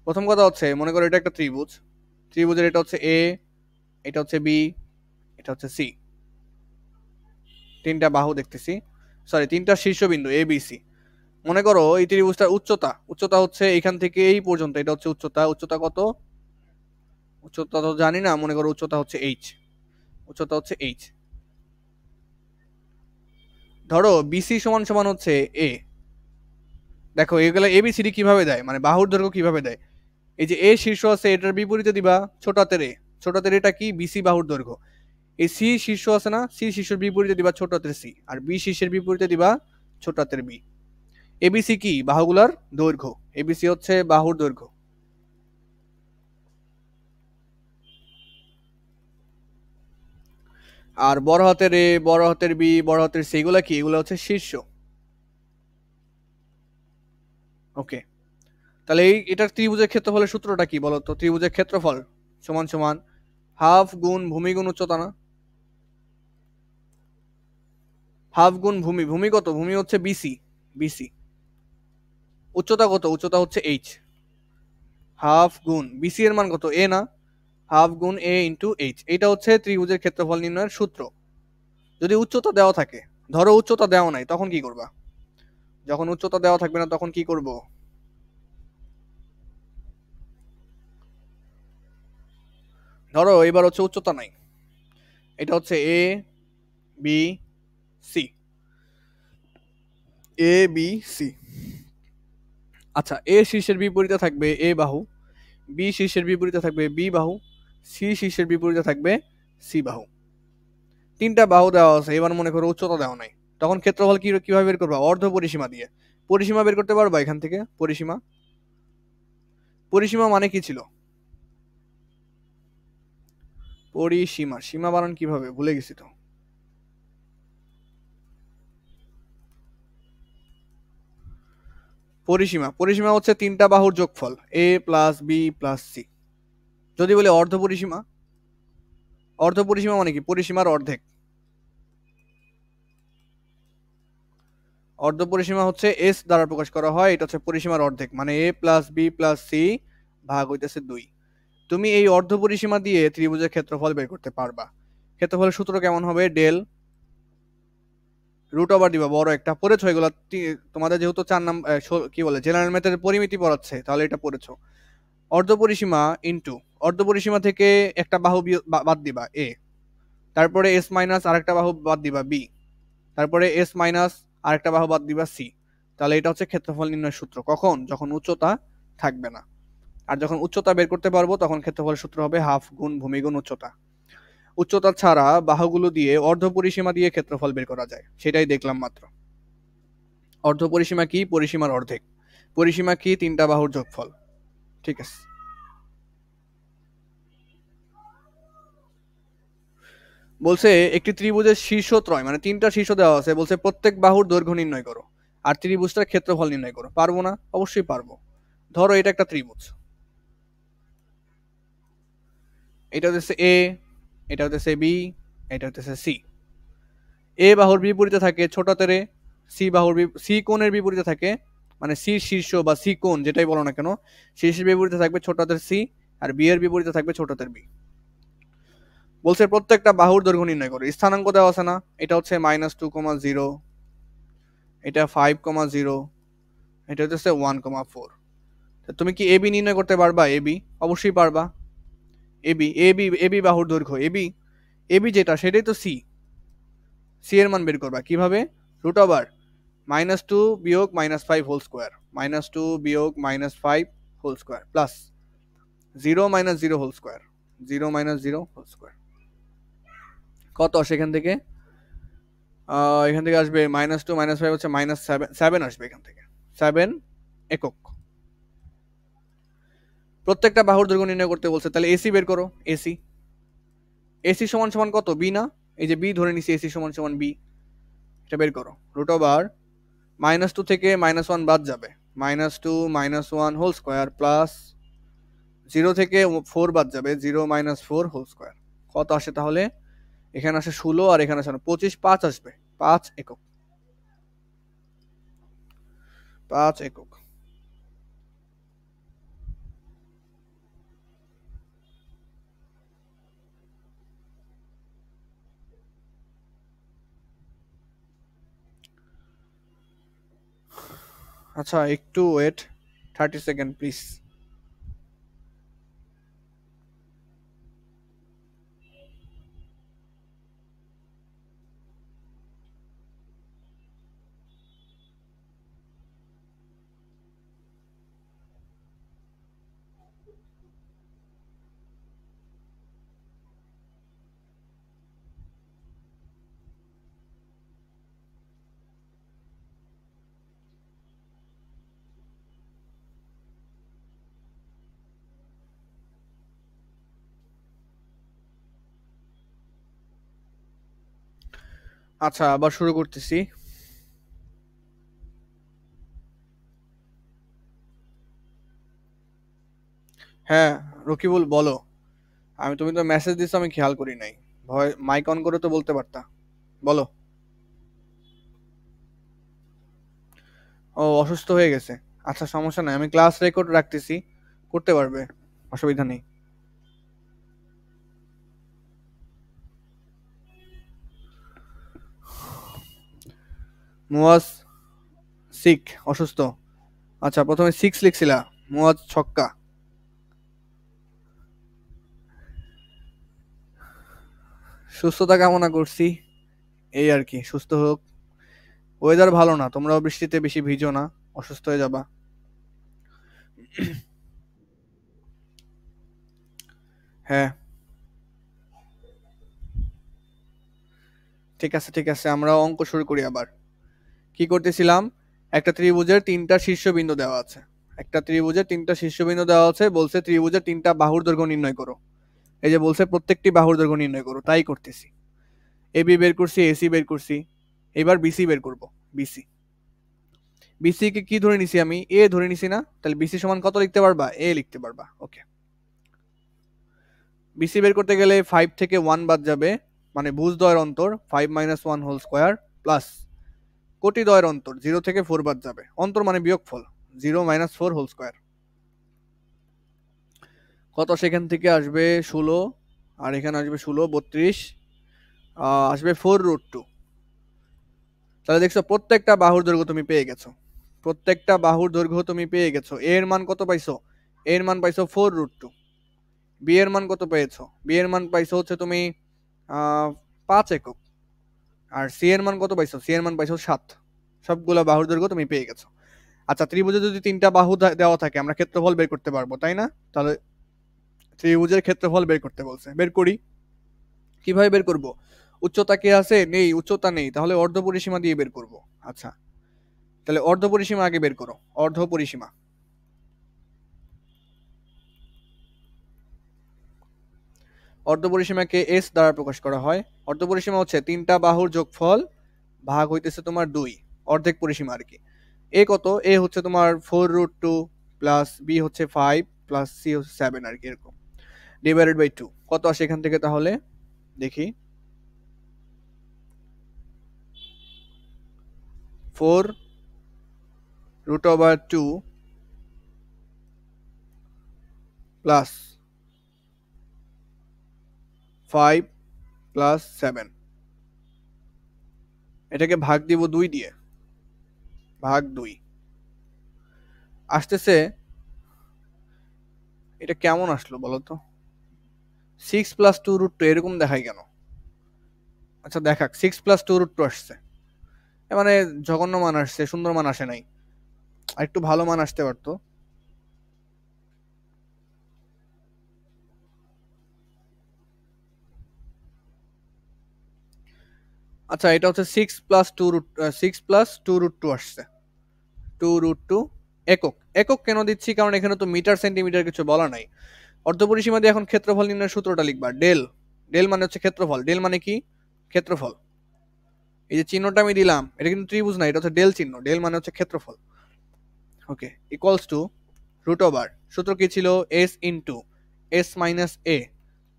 প্রথম কথা হচ্ছে, মনে করো এটা একটা ত্রিভুজ। ত্রিভুজের এটা হচ্ছে এ, এটা হচ্ছে বি, এটা হচ্ছে সি। তিনটা বাহু দেখতেছি, সরি তিনটা শীর্ষবিন্দু এ বি সি। মনে করো এই ত্রিভুজটার উচ্চতা, উচ্চতা হচ্ছে এখান থেকে এই পর্যন্ত, এটা হচ্ছে উচ্চতা। উচ্চতা কত? উচ্চতা তো জানি না, মনে করো উচ্চতা হচ্ছে এইচ। উচ্চতা হচ্ছে এইচ। ধরো বিসি সমান সমান হচ্ছে এ। দেখো এগুলো এবিসিডি কিভাবে দেয়, মানে বাহুর দৈর্ঘ্য কিভাবে দেয়? এই যে এ শীর্ষ আছে, এটার বিপরীতে দিবা ছোট হাতের এ। ছোট হাতের এটা কি? বিসি বাহুর দৈর্ঘ্য। এই সি শীর্ষ আছে না, সি শীর্ষের বিপরীতে দিবা ছোট হাতের সি, আর বি শীর্ষের বিপরীতে দিবা ছোট হাতের বি। এবিসি কি? বাহুগুলার দৈর্ঘ্য। এবিসি হচ্ছে বাহুর দৈর্ঘ্য। আর বড় হাতের এ, বড় হাতের বি, বড় হাতের সি, এগুলা কি? এগুলো হচ্ছে শীর্ষ। ওকে, তাহলে এই এটার ত্রিভুজের ক্ষেত্রফলের সূত্রটা কি বলতো? ত্রিভুজের ক্ষেত্রফল সমান সমান হাফ গুণ ভূমি গুণ উচ্চতা না? হাফ গুণ ভূমি, ভূমি কত? ভূমি হচ্ছে বিসি, বিসি। উচ্চতা কত? উচ্চতা হচ্ছে এইচ। হাফ গুণ বিসি এর মান কত? এ না? হাফ গুণ এ ইন্টু এইচ। এটা হচ্ছে ত্রিভুজের ক্ষেত্রফল নির্ণয়ের সূত্র। যদি উচ্চতা দেওয়া থাকে, ধরো উচ্চতা দেওয়া নাই, তখন কি করবা? যখন উচ্চতা দেওয়া থাকবে না তখন কি করব? ধরো এবার হচ্ছে উচ্চতা নাই, এটা হচ্ছে A B C, A B C. আচ্ছা এ শীর্ষের বিপরীতে থাকবে এ বাহু, বি শীর্ষের বিপরীতে থাকবে বি বাহু, সি শীর্ষের বিপরীতে থাকবে সি বাহু। তিনটা বাহু দেওয়া আছে। এবার মনে করো উচ্চতা দেওয়া নাই, তখন ক্ষেত্রফল কিভাবে বের করবা? অর্ধ পরিসীমা দিয়ে। পরিসীমা বের করতে পারবা এখান থেকে? পরিসীমা, পরিসীমা মানে কি ছিল? পরিসীমা, সীমা বানান কিভাবে ভুলে গেছি তো। পরিসীমা, পরিসীমা হচ্ছে তিনটা বাহুর যোগফল a plus b plus c. যদি বলি অর্ধ পরিসীমা, অর্ধ পরিসীমা মানে কি? পরিসীমার অর্ধেক। অর্ধ পরিসীমা হচ্ছে এস দ্বারা প্রকাশ করা হয়, এটা হচ্ছে পরিসীমার অর্ধেক, মানে a plus b plus c ভাগ হইতেছে 2। তুমি এই অর্ধ পরিসীমা দিয়ে ত্রিভুজের ক্ষেত্রফল বের করতে পারবা। ক্ষেত্রফলের সূত্র কেমন হবে? ডেল রুট ওভার দিবা বড় একটা, পড়েছো এগুলো? তোমাদের যেহেতু 4 নাম্বার কি বলে জেনারেল ম্যাথের পরিমিতি পড়াচ্ছে, তাহলে এটা পড়েছো। অর্ধ পরিসীমা ইনটু অর্ধ পরিসীমা থেকে একটা বাহু বাদ দিবা এ, তারপরে এস মাইনাস আরেকটা বাহু বাদ দিবা বি, তারপরে এস মাইনাস আরেকটা বাহু বাদ দিবা সি। তাহলে এটা হচ্ছে ক্ষেত্রফল নির্ণয়ের সূত্র। কখন? যখন উচ্চতা থাকবে না। আর যখন উচ্চতা বের করতে পারবো তখন ক্ষেত্রফলের সূত্র হবে হাফ গুণ ভূমি গুণ উচ্চতা। উচ্চতা ছাড়া বাহুগুলো দিয়ে অর্ধ পরিসীমা দিয়ে ক্ষেত্রফল বের করা যায়, সেটাই দেখলাম মাত্র। অর্ধ পরিসীমা কি? পরিসীমার অর্ধেক। পরিসীমা কি? তিনটা বাহুর যোগফল। ঠিক আছে। বলছে একটি ত্রিভুজের শীর্ষত্রয়, মানে তিনটা শীর্ষ দেওয়া আছে, বলছে প্রত্যেক বাহুর দৈর্ঘ্য নির্ণয় করো আর ত্রিভুজটার ক্ষেত্রফল নির্ণয় করো। পারবো না? অবশ্যই পারবো। ধরো এটা একটা ত্রিভুজ, এটা হচ্ছে এ, এটা হচ্ছে বি, এটা হচ্ছে সি। এ বাহুর বিপরীতে থাকে ছোট হাতের এ, সি বাহুর সি কোণের বিপরীতে থাকে, মানে সি শীর্ষ বা সি কোণ যেটাই বলো না কেন, শীর্ষের বিপরীতে থাকবে ছোট হাতের সি, আর বি এর বিপরীতে থাকবে ছোট হাতের বি। বলছে প্রত্যেকটা বাহুর দৈর্ঘ্য নির্ণয় করো। স্থানাঙ্ক দেওয়া আছে না? এটা হচ্ছে -2,0, এটা 5,0, এটা হচ্ছে 1,4। তুমি কি এবি নির্ণয় করতে পারবা? এবি অবশ্যই পারবা। এবি এবি এবি বাহুর দৈর্ঘ্য, এবি এবি যেটা সেটাই তো সি। সি এর মান বের করবা কিভাবে? রুট ওভার -2 বিয়োগ -5 হোল স্কোয়ার, -2 বিয়োগ -5 whole square plus 0 - 0 whole square, 0 - 0 whole square. কত আসে এখান থেকে? এখান থেকে আসবে -2 -5 হচ্ছে -7, 7 আসবে এখান থেকে, 7 একক। প্রত্যেকটা বাহুর দৈর্ঘ্য নির্ণয় করতে বলছে, তাহলে এসি বের করো। এসি, এসি সমান সমান কত? বি না? এই যে বি ধরে নিছি, এসি সমান সমান বি, এটা বের করো। রুট ওভার -2 থেকে -1 বাদ যাবে, -2 -1 হোল স্কোয়ার প্লাস 0 থেকে 4 বাদ যাবে, 0 - 4 হোল স্কোয়ার। কত আসে তাহলে? এখানে আসে 16 আর এখানে আসে 25, 5 আসবে, 5 একক, 5 একক। আচ্ছা একটু ওয়েট, 30 সেকেন্ড প্লিজ। আচ্ছা আবার শুরু করতেছি। হ্যাঁ রকিবুল বলো। তুমি তো মেসেজ দিছো, আমি খেয়াল করি নাই। ভয় মাইক অন করে তো বলতে পারতা। বলো। ও অসুস্থ হয়ে গেছে। আচ্ছা সমস্যা নাই, আমি ক্লাস রেকর্ড রাখতেছি, করতে পারবে, অসুবিধা নেই। মুয়াজ সিক, অসুস্থ। আচ্ছা প্রথমে 6 লিখছিলা, মুয়াজ ছক্কা। সুস্থতা কামনা করছি, এই আর কি, সুস্থ হোক। ওয়েদার ভালো না, তোমরাও বৃষ্টিতে বেশি ভিজো না, অসুস্থ হয়ে যাবা। হ্যাঁ ঠিক আছে, আমরা অঙ্ক শুরু করি আবার। কি করতেছিলাম, একটা ত্রিভুজের তিনটা শীর্ষবিন্দু দেওয়া আছে। একটা ত্রিভুজের তিনটা শীর্ষবিন্দু দেওয়া আছে, বলছে ত্রিভুজের তিনটা বাহুর দৈর্ঘ্য নির্ণয় করো। এই যে বলছে প্রত্যেকটি বাহুর দৈর্ঘ্য নির্ণয় করো, তাই করতেছি। এবি বের করছি, এসি বের করছি, এবার বিসি বের করব। বিসি বিসি কে কি ধরে নিছি আমি, এ ধরে নিছি না? তাহলে বিসি সমান কত লিখতে পারবা? এ লিখতে পারবা। ওকে, বিসি বের করতে গেলে 5 থেকে 1 বাদ যাবে, মানে ভুজদ্বয়ের অন্তর 5 - 1 হোল স্কয়ার প্লাস কোটিদ্বয়ের অন্তর 0 থেকে 4 বাদ যাবে, অন্তর মানে বিয়োগফল 0 - 4 হোল স্কয়ার। কত সেখান থেকে আসবে 16, আর এখানে আসবে 16 32, আসবে 4√2। তাহলে দেখছো প্রত্যেকটা বাহুর দৈর্ঘ্য তুমি পেয়ে গেছো, প্রত্যেকটা বাহুর দৈর্ঘ্য তুমি পেয়ে গেছো। এ এর মান কত পাইছো? এর মান পাইছো 4√2। বি এর মান কত পেয়েছো? বি এর মান পাইছো হচ্ছে তুমি 5 একক। আর সি এর মান কত পাইছো? সি এর মান পাইছো 7। সবগুলা বাহুর দৈর্ঘ্য তুমি পেয়ে গেছো। আচ্ছা, ত্রিভুজে যদি তিনটা বাহু দেওয়া থাকে, আমরা ক্ষেত্রফল বের করতে পারবো, তাই না? তাহলে ত্রিভুজের ক্ষেত্রফল বের করতে বলছে, বের করি। কিভাবে বের করব? উচ্চতা কি আছে? নেই, উচ্চতা নেই, তাহলে অর্ধ পরিসীমা দিয়ে বের করব। আচ্ছা, তাহলে অর্ধ পরিসীমা আগে বের করো। অর্ধ পরিসীমা, অর্ধ পরিসীমাকে এস দ্বারা প্রকাশ করা হয়। অর্ধ পরিসীমা হচ্ছে তিনটা বাহুর যোগফল ভাগ হইতেছে তোমার 2, অর্ধেক পরিসীমা আর কি। এ কত? এ হচ্ছে তোমার 4√2 প্লাস বি হচ্ছে 5 প্লাস সি হচ্ছে 7 আর কি, এরকম ডিভাইডেড বাই 2। কত আসে এখান থেকে তাহলে দেখি? 4√2 প্লাস 5 প্লাস 7, এটাকে ভাগ দিব 2 দিয়ে, ভাগ 2 আসতেছে। এটা কেমন আসলো বলো তো? 6 প্লাস 2√2 এরকম দেখায় কেন? আচ্ছা দেখাক, 6 প্লাস 2√2 আসছে, মানে জঘন্য মান আসছে, সুন্দর মান আসে নাই। আর একটু ভালো মান আসতে পারতো। আচ্ছা, এটা হচ্ছে 6 প্লাস 2√2 আসছে। 2√2 একক। একক কেন দিচ্ছি? কারণ এখানে তো মিটার সেন্টিমিটার কিছু বলা নাই। অর্ধপরিসীমা দিয়ে এখন ক্ষেত্রফল নির্ণয়ের সূত্রটা লিখবা। ডেল, ডেল মানে হচ্ছে ক্ষেত্রফল। ডেল মানে কি? ক্ষেত্রফল। এই যে চিহ্নটা আমি দিলাম, এটা কিন্তু ত্রিভুজ না, এটা হচ্ছে ডেল চিহ্ন। ডেল মানে হচ্ছে ক্ষেত্রফল। Okay, equals to root over, সূত্র কি ছিল? S into s minus a,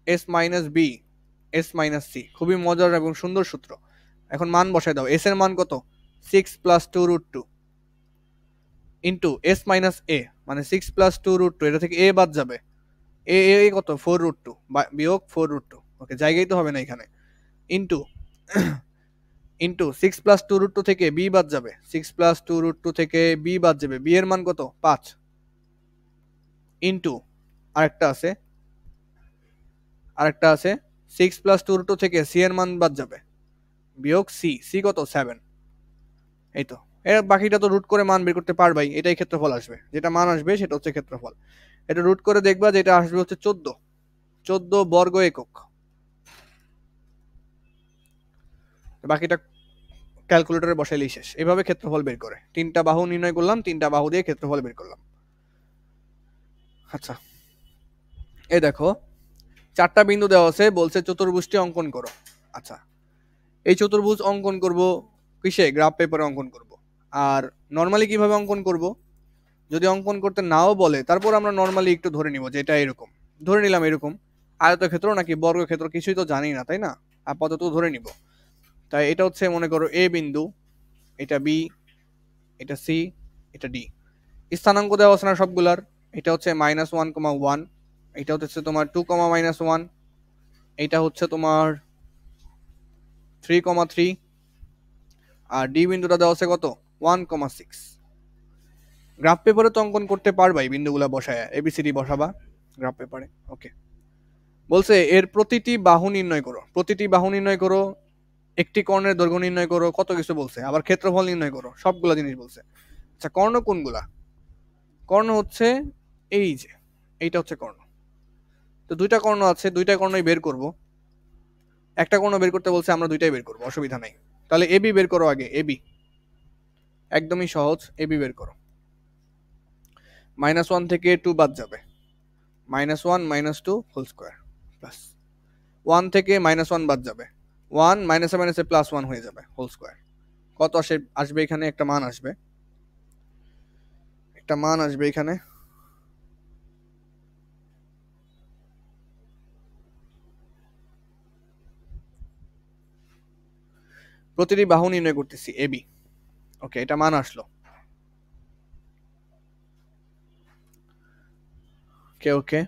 s minus b, s minus c. খুবই মজার এবং সুন্দর সূত্র। এখন মান বসায় দাও। এস এর মান কত? 6 + 2√2 ইন্টু এস মাইনাস এ, মানে 6 + 2√2, এটা থেকে এ বাদ যাবে। এ এ কত? 4√2 বিয়োগ 4√2। ওকে, জায়গায় তো হবে না এখানে। ইন্টু ইন্টু 6 + 2√2 থেকে বি বাদ যাবে। 6 + 2√2 থেকে বি বাদ যাবে। বি এর মান কত? 5। ইন্টু আরেকটা আছে, আরেকটা আছে 6 + 2√2 থেকে সি এর মান বাদ যাবে, বিয়োগ সি। সি কত? 7। এই তো, এর বাকিটা তো রুট করে মান বের করতে পারবাই, এটাই ক্ষেত্রফল আসবে। যেটা মান আসবে সেটা হচ্ছে ক্ষেত্রফল। এটা রুট করে দেখবা, যেটা আসবে হচ্ছে 14, 14 বর্গ একক। বাকিটা ক্যালকুলেটরে বসাইলেই শেষ। এভাবে ক্ষেত্রফল বের করে, তিনটা বাহু নির্ণয় করলাম, তিনটা বাহু দিয়ে ক্ষেত্রফল বের করলাম। আচ্ছা, এই দেখো চারটা বিন্দু দেওয়া আছে, বলছে চতুর্ভুজটি অঙ্কন করো। আচ্ছা, এই চতুর্ভুজ অঙ্কন করব কিসে? গ্রাফ পেপারে অঙ্কন করব। আর নর্মালি কিভাবে অঙ্কন করব? যদি অঙ্কন করতে নাও বলে, তারপর আমরা নর্মালি একটু ধরে নিব যে এটা এরকম। ধরে নিলাম এরকম। আয়তক্ষেত্র নাকি বর্গক্ষেত্র কিছুই তো জানি না, তাই না? আপাতত ধরে নিব। তাই এটা হচ্ছে মনে করো এ বিন্দু, এটা বি, এটা সি, এটা ডি। স্থানাঙ্ক দেওয়া আছে না সবগুলার? এটা হচ্ছে -1,1, এটা হচ্ছে তোমার 2, -1, এটা হচ্ছে তোমার 3,3, আর ডি বিন্দুটা দেওয়া আছে কত? 1,6। গ্রাফ পেপারে তো অঙ্কন করতে পারবাই, বিন্দুগুলা বসায় এবিসিডি বসাবা গ্রাফ পেপারে। ওকে, বলছে এর প্রতিটি বাহু নির্ণয় করো। প্রতিটি বাহু নির্ণয় করো, একটি কর্ণের দৈর্ঘ্য নির্ণয় করো, কত কিছু বলছে। আবার ক্ষেত্রফল নির্ণয় করো, সবগুলা জিনিস বলছে। আচ্ছা, কর্ণ কোনগুলা? কর্ণ হচ্ছে এই যে, এইটা হচ্ছে কর্ণ। তো দুইটা কর্ণ আছে, দুইটা কর্ণই বের করব। একটা কোণ বের করতে বলছে, আমরা দুইটাই বের করবো, অসুবিধা নাই। তাহলে এবি বের করো আগে, এবি একদমই সহজ, এবি বের করো। -1 থেকে 2 বাদ যাবে, -1 -2 হোল স্কোয়ার প্লাস 1 থেকে -1 বাদ যাবে, 1 মাইনাসে মাইনাসে +1 হয়ে যাবে হোল স্কোয়ার। কত আসবে এখানে? একটা মান আসবে, একটা মান আসবে এখানে, প্রতিটি বাহু নির্ণয় করতেছি এবি। ওকে, এটা মান আসলো। ওকে ওকে,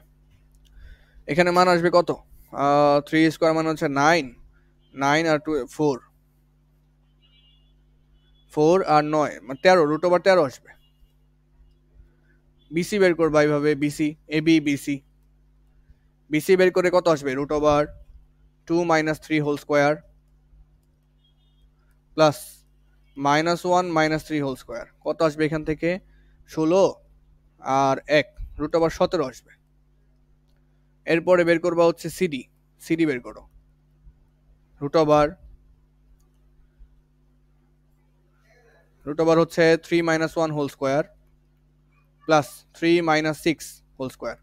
এখানে মান আসবে কত? 3 স্কোয়ার মানে হচ্ছে 9, 9 আর 2 4, 4 আর 9 মানে 13, √13 আসবে। বিসি বের করবা এইভাবে, বিসি এবি বিসি, বিসি বের করে কত আসবে? √2 - 3 whole square plus -1 - 3 whole square. কত আসবে এখান থেকে? 16 আর 1 √17 আসবে। এরপরে বের করবা হচ্ছে সিডি, সিডি বের করো, √, হচ্ছে 3 - 1 whole square plus 3 - 6 whole square.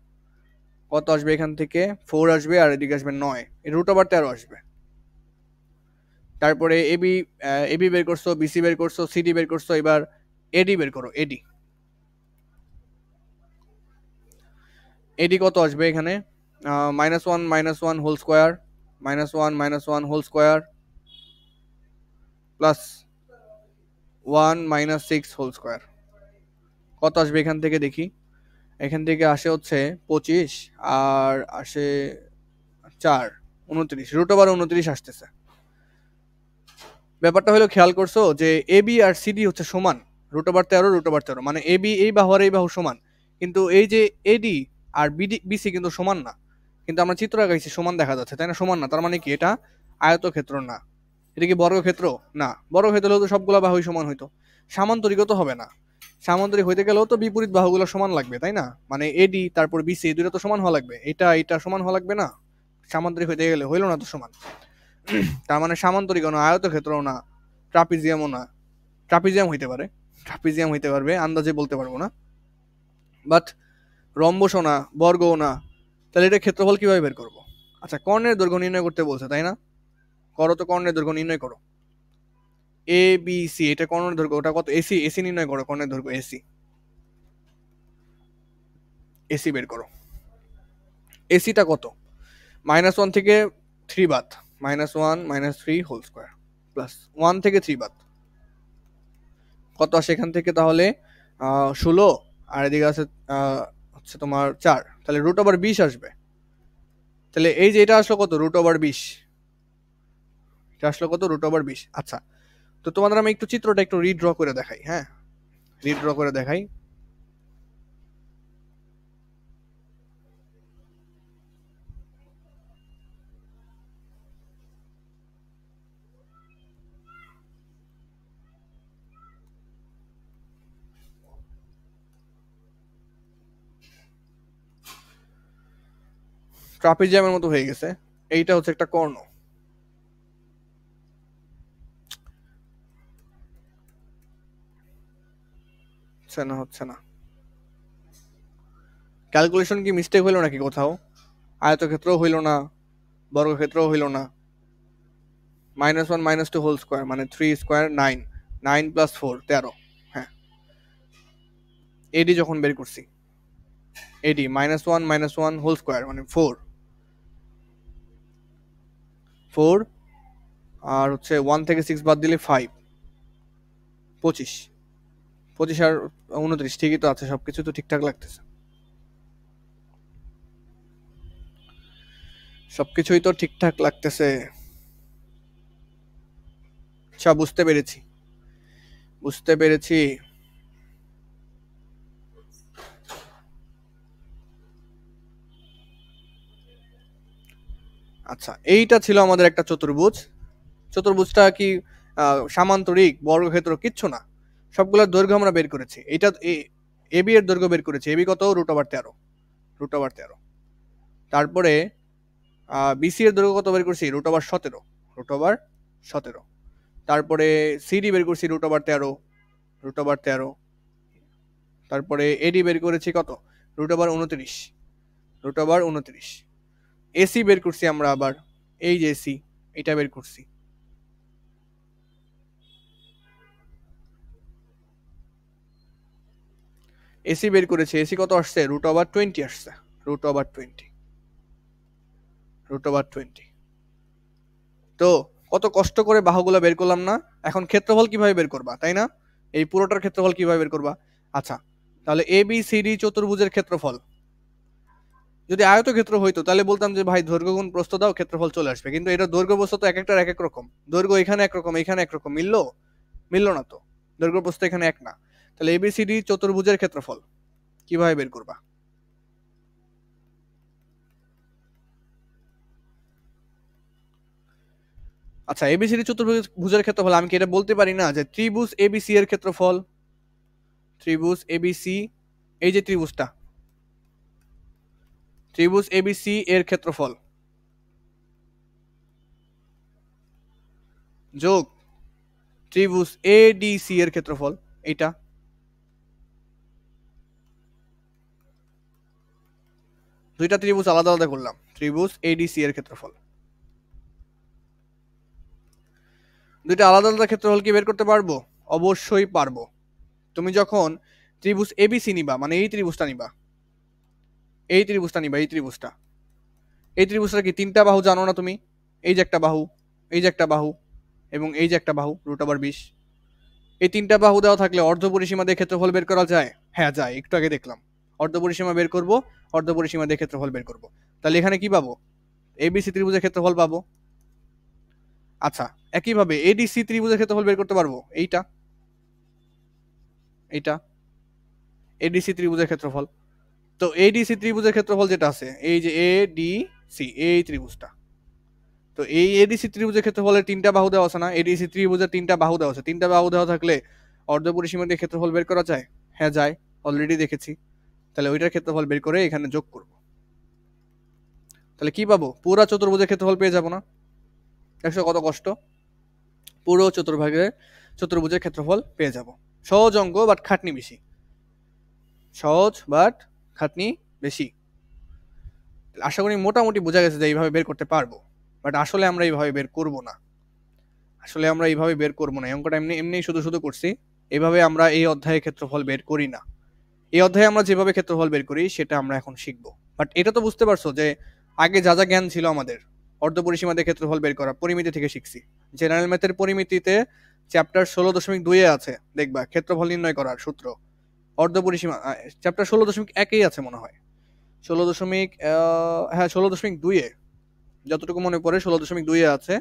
কত আসবে এখান থেকে? 4 আসবে, আর এদিকে আসবে 9, √13 আসবে। তারপরে এবি, এবি বের করছো, বিসি বের করছো, সিডি বের করছো, এবার এডি বের করো, এডি, এডি কত আসবে এখানে? -1 - 1 whole square, -1 - 1 whole square plus 1 - 6 whole square. কত আসবে এখান থেকে দেখি? এখান থেকে আসে হচ্ছে 25 আর আসে 4, 29, √29 আসতেছে। ব্যাপারটা হলো, খেয়াল করছো যে এবি আর সিডি হচ্ছে সমান, √13 √13, মানে এবি এই বাহু আর এই বাহু সমান, কিন্তু এই যে এডি আর বিসি কিন্তু সমান না। কিন্তু আমরা চিত্র আঁকাইছি, সমান দেখা যাচ্ছে, তাই না? সমান না, তার মানে কি এটা আয়তক্ষেত্র না। এটা কি বর্গক্ষেত্র? না। বর্গক্ষেত্র হলে তো সবগুলা বাহুই সমান হইতো। সামান্তরিকও তো হবে না, সামান্তরিক হইতে গেলেও তো বিপরীত বাহুগুলো সমান লাগবে, তাই না? মানে এডি তারপর বিসি এই দুটো তো সমান হওয়া লাগবে, এটা এটা সমান হওয়া লাগবে না, সামান্তরিক হইতে গেলে হইলো না তো সমান। তার মানে সামান্তরিক না, আয়তক্ষেত্র না, ট্রাপিজিয়ামও না। ট্রাপিজিয়াম হইতে পারে, ট্রাপিজিয়াম হইতে পারবে, আন্দাজে বলতে পারবো না, বাট রম্বসও না, বর্গও না। তাহলে এটা ক্ষেত্রফল কিভাবে বের করবো? আচ্ছা, কর্ণের দৈর্ঘ্য নির্ণয় করতে বলছে, তাই না? করো তো, কর্ণের দৈর্ঘ্য নির্ণয় করো, এ বি সি, এটা কর্ণের দৈর্ঘ্য, ওটা কত? এসি, এসি নির্ণয় করো, কর্ণের দৈর্ঘ্য এসি, এসি বের করো। এসিটা কত? -1 থেকে 3 বাদ, -1 - 3 হোল স্কোয়ার প্লাস 1 থেকে 3 বাদ, কত আসে এখান থেকে তাহলে? 16, আর এদিকে আছে হচ্ছে তোমার 4, তাহলে √20 আসবে। তাহলে এই যে এটা আসলো কত? √20, এটা আসলো কত? √20। আচ্ছা, তো তোমাদের আমি একটু চিত্রটা একটু রিড্র করে দেখাই, হ্যাঁ, রিড্র করে দেখাই। ট্রাপিজিয়ামের মতো হয়ে গেছে, এইটা হচ্ছে একটা কর্ণ। হচ্ছে না, হচ্ছে না, ক্যালকুলেশন কি মিস্টেক হইলো নাকি কোথাও? আয়তক্ষেত্রও হইলো না, বর্গক্ষেত্রও হইলো না। -1 - 2 হোল স্কোয়ার মানে 3 স্কোয়ার 9, 9 + 4 13। হ্যাঁ, এডি যখন বের করছি, এডি -1 - 1 হোল স্কোয়ার মানে 4, 4 আর হচ্ছে 1 থেকে 6 বাদ দিলে 5, 25, 25 আর 29, ঠিকই তো আছে, সবকিছু তো ঠিকঠাক লাগতেছে, সবকিছুই তো ঠিকঠাক লাগতেছে। আচ্ছা, বুঝতে পেরেছি, বুঝতে পেরেছি। আচ্ছা, এইটা ছিল আমাদের একটা চতুর্ভুজ। চতুর্ভুজটা কি সামান্তরিক, বর্গক্ষেত্র? কিচ্ছু না, সবগুলোর দৈর্ঘ্য আমরা বের করেছি। এটা এবি এর দৈর্ঘ্য বের করেছি, এবি কত? √13, √13। তারপরে বিসি এর দৈর্ঘ্য কত বের করছি, √17, তারপরে সিডি বের করছি √13, √13, তারপরে এডি বের করেছি কত, √29, √29, এসি বের করছি আমরা আবার, এই যে এসি, এটা বের করছি। এসি বের করেছে, এসি কত আসছে, √20 আসছে, √20। তো কত কষ্ট করে বাহুগুলো বের করলাম না? এখন ক্ষেত্রফল কিভাবে বের করবা, তাই না? এই পুরোটার ক্ষেত্রফল কিভাবে বের করবা? আচ্ছা, তাহলে এ বি সি ডি চতুর্ভুজের ক্ষেত্রফল যদি আয়তক্ষেত্র হইতো তাহলে বলতাম যে ভাই দৈর্ঘ্য গুণ প্রস্থ দাও, ক্ষেত্রফল চলে আসবে। কিন্তু এটা দৈর্ঘ্য প্রস্থ তো এক একটার এক এক রকম, দৈর্ঘ্য এখানে একরকম এখানে একরকম, মিললো না তো, দৈর্ঘ্য প্রস্থ এখানে এক না। তাহলে এবিসিডি চতুর্ভুজের ক্ষেত্রফল কিভাবে বের করবা? আচ্ছা, এবিসিডি চতুর্ভুজের ক্ষেত্রফল আমি কি এটা বলতে পারি না যে ত্রিভুজ এবিসি এর ক্ষেত্রফল, ত্রিভুজ এবিসি, এই যে ত্রিভুজটা, ত্রিভুজ এবিসি এর ক্ষেত্রফল যোগ ত্রিভুজ এডিসি এর ক্ষেত্রফল, এটা দুইটা ত্রিভুজ আলাদা আলাদা করলাম, ত্রিভুজ এডিসি এর ক্ষেত্রফল। দুইটা আলাদা আলাদা ক্ষেত্রফল কি বের করতে পারবো? অবশ্যই পারবো। তুমি যখন ত্রিভুজ এবিসি নিবা, মানে এই ত্রিভুজটা নিবা, এই ত্রিভুজটা কি তিনটা বাহু জানো না তুমি? এই যে একটা বাহু, এই যে একটা বাহু, এবং এই যে একটা বাহু, √20। এই তিনটা বাহু দেওয়া থাকলে অর্ধপরিসীমা দিয়ে ক্ষেত্রফল বের করা যায়? হ্যাঁ যায়, একটু আগে দেখলাম। অর্ধপরিসীমা বের করব, অর্ধপরিসীমা দিয়ে ক্ষেত্রফল বের করব। তাহলে এখানে কি পাবো? এবিসি ত্রিভুজের ক্ষেত্রফল পাবো। আচ্ছা, একইভাবে এডিসি ত্রিভুজের ক্ষেত্রফল বের করতে পারবো, এইটা, এইটা এডিসি ত্রিভুজের ক্ষেত্রফল। তো এডিসি ত্রিভুজের ক্ষেত্রফল যেটা আছে, এই যে এডিসি, এই ত্রিভুজটা, তো এই এডিসি ত্রিভুজের ক্ষেত্রফলের তিনটা বাহু দেওয়া আছে না? এডিসি ত্রিভুজের তিনটা বাহু দেওয়া আছে, তিনটা বাহু দেওয়া থাকলে অর্ধপরিসীমা দিয়ে ক্ষেত্রফল বের করা যায়? হ্যাঁ যায়, অলরেডি দেখেছি। তাহলে ওইটার ক্ষেত্রফল বের করে এখানে যোগ করব। তাহলে কি পাবো? পুরা চতুর্ভুজের ক্ষেত্রফল পেয়ে যাব না? দেখছো কত কষ্ট, পুরো চতুর্ভুজের ক্ষেত্রফল পেয়ে যাব। সহজ অঙ্ক, বাট খাটনি বেশি, সহজ বাট খাটনি বেশি। আশা করি মোটামুটি বোঝা গেছে যে এইভাবে বের করতে পারবো, বাট আসলে আমরা এইভাবে বের করব না, এই অঙ্কটা এমনি এমনি শুধু শুধু করছি। এইভাবে আমরা এই অধ্যায়ে ক্ষেত্রফল বের করি না। এই অধ্যায়ে আমরা যেভাবে ক্ষেত্রফল বের করি সেটা আমরা এখন শিখবো। বাট এটা তো বুঝতে পারছো যে আগে যা যা জ্ঞান ছিল আমাদের, অর্ধপরিসীমা দিয়ে ক্ষেত্রফল বের করা, পরিমিতি থেকে শিখছি। জেনারেল ম্যাথের পরিমিতিতে চ্যাপ্টার 16.2 আছে, দেখবা ক্ষেত্রফল নির্ণয় করার সূত্র। অর্ধপরিসীমা চ্যাপ্টার 16.1 আছে মনে হয়, 16.2, যতটুকু মনে পড়ে 16.2 আছে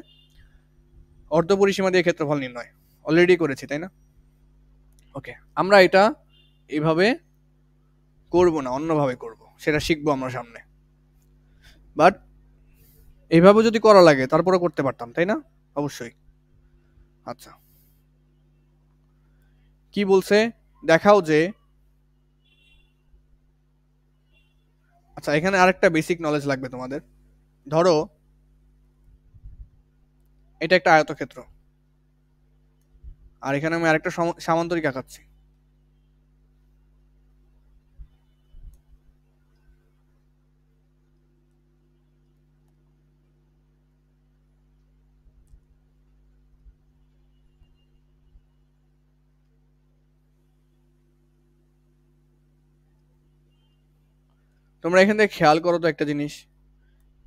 অর্ধপরিসীমা দিয়ে ক্ষেত্রফল নির্ণয়, অলরেডি করেছি তাই না? ওকে, আমরা এটা এইভাবে করব না, অন্যভাবে করব, সেটা শিখবো আমরা সামনে। বাট এইভাবে যদি করা লাগে তারপরে করতে পারতাম, তাই না? অবশ্যই। আচ্ছা, কি বলছে দেখাও যে, আচ্ছা এখানে আরেকটা বেসিক নলেজ লাগবে তোমাদের। ধরো এটা একটা আয়তক্ষেত্র, আর এখানে আমি আরেকটা সামান্তরিক আঁকাচ্ছি। তোমরা এখান থেকে খেয়াল করো তো একটা জিনিস,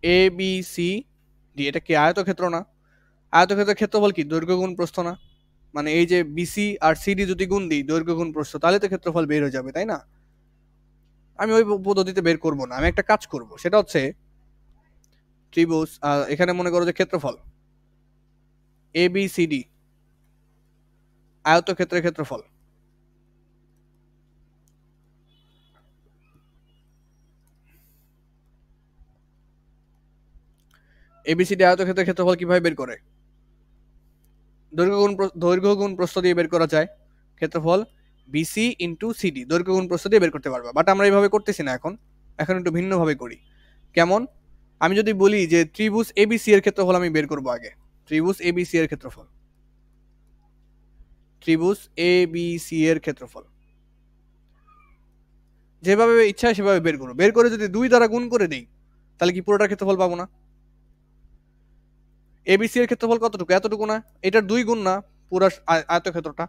এ বি সি ডি, এটা কি আয়তক্ষেত্র না? আয়তক্ষেত্রের ক্ষেত্রফল কি দৈর্ঘ্য গুণ প্রস্থ না? মানে এই যে বিসি আর সিডি যদি গুণ দিই দৈর্ঘ্য গুণ প্রস্থ, তাহলে তো ক্ষেত্রফল বের হয়ে যাবে, তাই না? আমি ওই পদ্ধতিতে বের করব না, আমি একটা কাজ করব, সেটা হচ্ছে ত্রিভুজ, এখানে মনে করো যে ক্ষেত্রফল এ বি সি ডি, আয়তক্ষেত্রের ক্ষেত্রফল, এবিসিডি আয়তক্ষেত্রের ক্ষেত্রফল কিভাবে বের করে? দৈর্ঘ্য গুণ প্রস্থ দিয়ে বের করা যায়। ক্ষেত্রফল বিসি ইন্টু সিডি, দৈর্ঘ্য গুণ প্রস্থ দিয়ে বের করতে পারবা। বাট আমরা এইভাবে করতেছি না, এখন একটু ভিন্নভাবে করি। কেমন? আমি যদি বলি যে ত্রিভুজ এবিসি এর ক্ষেত্রফল আমি বের করব আগে, ত্রিভুজ এবিসি এর ক্ষেত্রফল, ত্রিভুজ এবিসি এর ক্ষেত্রফল যেভাবে ইচ্ছা সেভাবে বের করবো। বের করে যদি 2 দ্বারা গুণ করে দেই তাহলে কি পুরোটার ক্ষেত্রফল পাবো না? এবিসি এর ক্ষেত্রফল কতটুকু? এতটুকু না? এটার 2 গুণ না পুরো আয়তক্ষেত্রটা?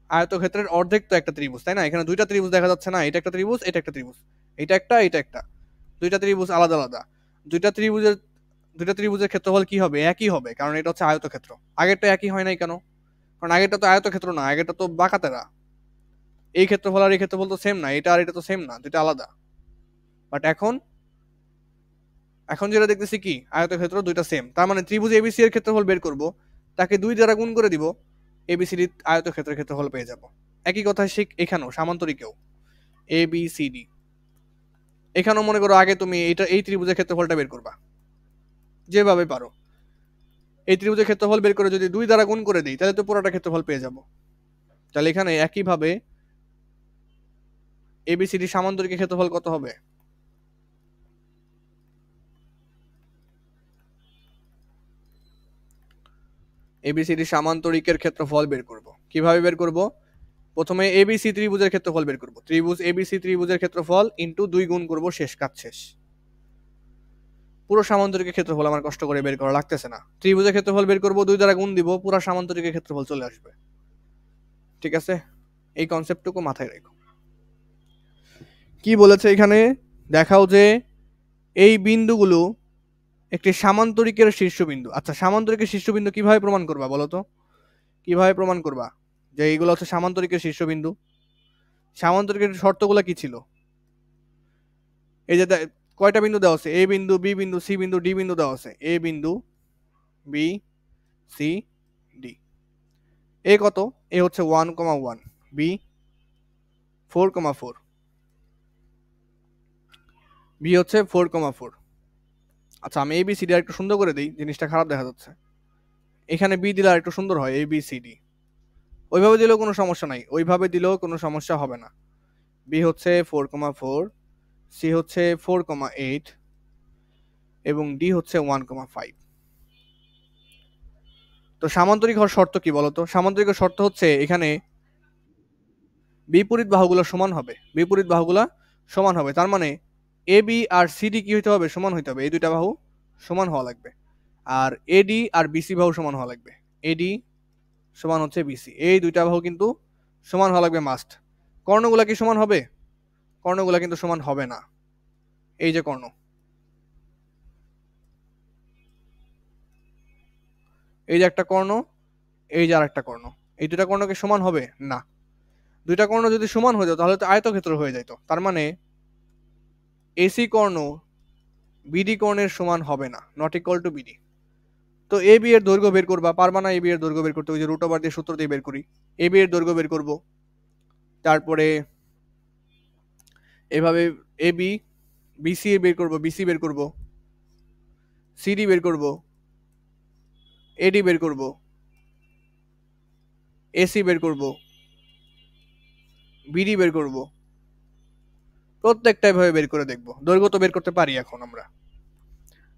আয়তক্ষেত্রের অর্ধেক তো একটা ত্রিভুজ, তাই না? এখানে দুইটা ত্রিভুজ দেখা যাচ্ছে না? এটা একটা ত্রিভুজ, এটা একটা ত্রিভুজ, এটা একটা, এটা একটা, দুইটা ত্রিভুজ আলাদা আলাদা। দুইটা ত্রিভুজের দুইটা ত্রিভুজের ক্ষেত্রফল কি হবে? একই হবে, কারণ এটা হচ্ছে আয়তক্ষেত্র। আগেরটা একই হয় নাই কেন? কারণ আগেরটা তো আয়তক্ষেত্র না, আগেরটা তো বাঁকাতেরা। এই ক্ষেত্রফল আর এই ক্ষেত্রফল তো সেম না, এটা আর এটা তো সেম না, দুইটা আলাদা। বাট এখন এখন যেটা দেখতেছি কি আয়তক্ষেত্র দুইটা সেম, তার মানে ত্রিভুজ এবিসি এর ক্ষেত্রফল বের করব, তাকে 2 দ্বারা গুণ করে দিব, এবিসিডি আয়তক্ষেত্রের ক্ষেত্রফল পেয়ে যাব। একই কথা শিখ এখানেও, সামান্তরিকেও এবিসিডি। এখানেও মনে করো আগে তুমি এই ত্রিভুজের ক্ষেত্রফলটা বের করবা, যেভাবে পারো। এই ত্রিভুজের ক্ষেত্রফল বের করে যদি 2 দ্বারা গুণ করে দিই তাহলে তো পুরোটা ক্ষেত্রফল পেয়ে যাব। তাহলে এখানে একইভাবে এবিসিডি সামান্তরিকের ক্ষেত্রফল কত হবে? এবিসিডি সামান্তরিকের ক্ষেত্রফল বের করব। কিভাবে বের করব? প্রথমে এবিসি ত্রিভুজের ক্ষেত্রফল বের করব। ত্রিভুজ এবিসি ত্রিভুজের ক্ষেত্রফল ইনটু 2 গুণ করব, শেষ, কাজ শেষ। পুরো সামান্তরিকের ক্ষেত্রফল আমার কষ্ট করে বের করা লাগতেছে না। ত্রিভুজের ক্ষেত্রফল বের করব, 2 দ্বারা গুণ দিব, পুরো সামান্তরিকের ক্ষেত্রফল চলে আসবে। ঠিক আছে, এই কনসেপ্টটুকু মাথায় রেখো। কি বলেছে এখানে? দেখাও যে এই বিন্দুগুলো একটি সামান্তরিকের শীর্ষবিন্দু। আচ্ছা, সামান্তরিকের শীর্ষবিন্দু কিভাবে প্রমাণ করবা বলো তো? কিভাবে প্রমাণ করবা যে এইগুলো হচ্ছে সামান্তরিকের শীর্ষবিন্দু? সামান্তরিকের শর্তগুলো কি ছিল? এই যে কয়টা বিন্দু দেওয়া আছে? এ বিন্দু, বি বিন্দু, সি বিন্দু, ডি বিন্দু দেওয়া আছে। এ বিন্দু, বি, সি, ডি। এ কত? এ হচ্ছে 1,1, বি 4,4, বি হচ্ছে 4,4। আচ্ছা, আমি এ বি সি ডি আর একটু সুন্দর করে দিই, জিনিসটা খারাপ দেখা যাচ্ছে। এখানে বি দিলে আর একটু সুন্দর হয়, এ বি সি ডি। ওইভাবে দিলেও কোনো সমস্যা নাই, ওইভাবে দিলেও কোনো সমস্যা হবে না। বি হচ্ছে 4,4, সি হচ্ছে 4,8 এবং ডি হচ্ছে 1,5। তো সামান্তরিক হওয়ার শর্ত কি বলতো? সামান্তরিকের শর্ত হচ্ছে এখানে বিপরীত বাহুগুলো সমান হবে, বিপরীত বাহুগুলো সমান হবে। তার মানে এ বি আর সিডি কি হইতে হবে? সমান হইতে হবে। এই দুইটা বাহু সমান হওয়া লাগবে। আর এডি আর বিসি বাহু সমান হওয়া লাগবে। এডি সমান হচ্ছে বিসি, এই দুইটা বাহু কিন্তু সমান হওয়া লাগবে, মাস্ট। কর্ণগুলা কি সমান হবে? কর্ণগুলা কিন্তু সমান হবে না। এই যে কর্ণ, এই যে একটা কর্ণ, এই যে আর একটা কর্ণ, এই দুটা কর্ণকে সমান হবে না। দুইটা কর্ণ যদি সমান হয়ে যেত তাহলে তো আয়তক্ষেত্র হয়ে যেত। তার মানে এসি কর্ণ বিডি কর্ণের সমান হবে না, নট ইকুয়াল টু বিডি। তো এ বি এর দৈর্ঘ্য বের করবা, পারবা না? এ বি এর দৈর্ঘ্য বের করতে, ওই যে রুট ওভার দিয়ে সূত্র দিয়ে বের করি। এ বি এর দৈর্ঘ্য বের করব, তারপরে এভাবে এ বি, বিসি বের করব, বিসি বের করব, সিডি বের করব, এডি বের করব, এসি বের করব, বিডি বের করব। প্রত্যেকটা এভাবে বের করে দেখব। দৈর্ঘ্য তো বের করতে পারি এখন আমরা।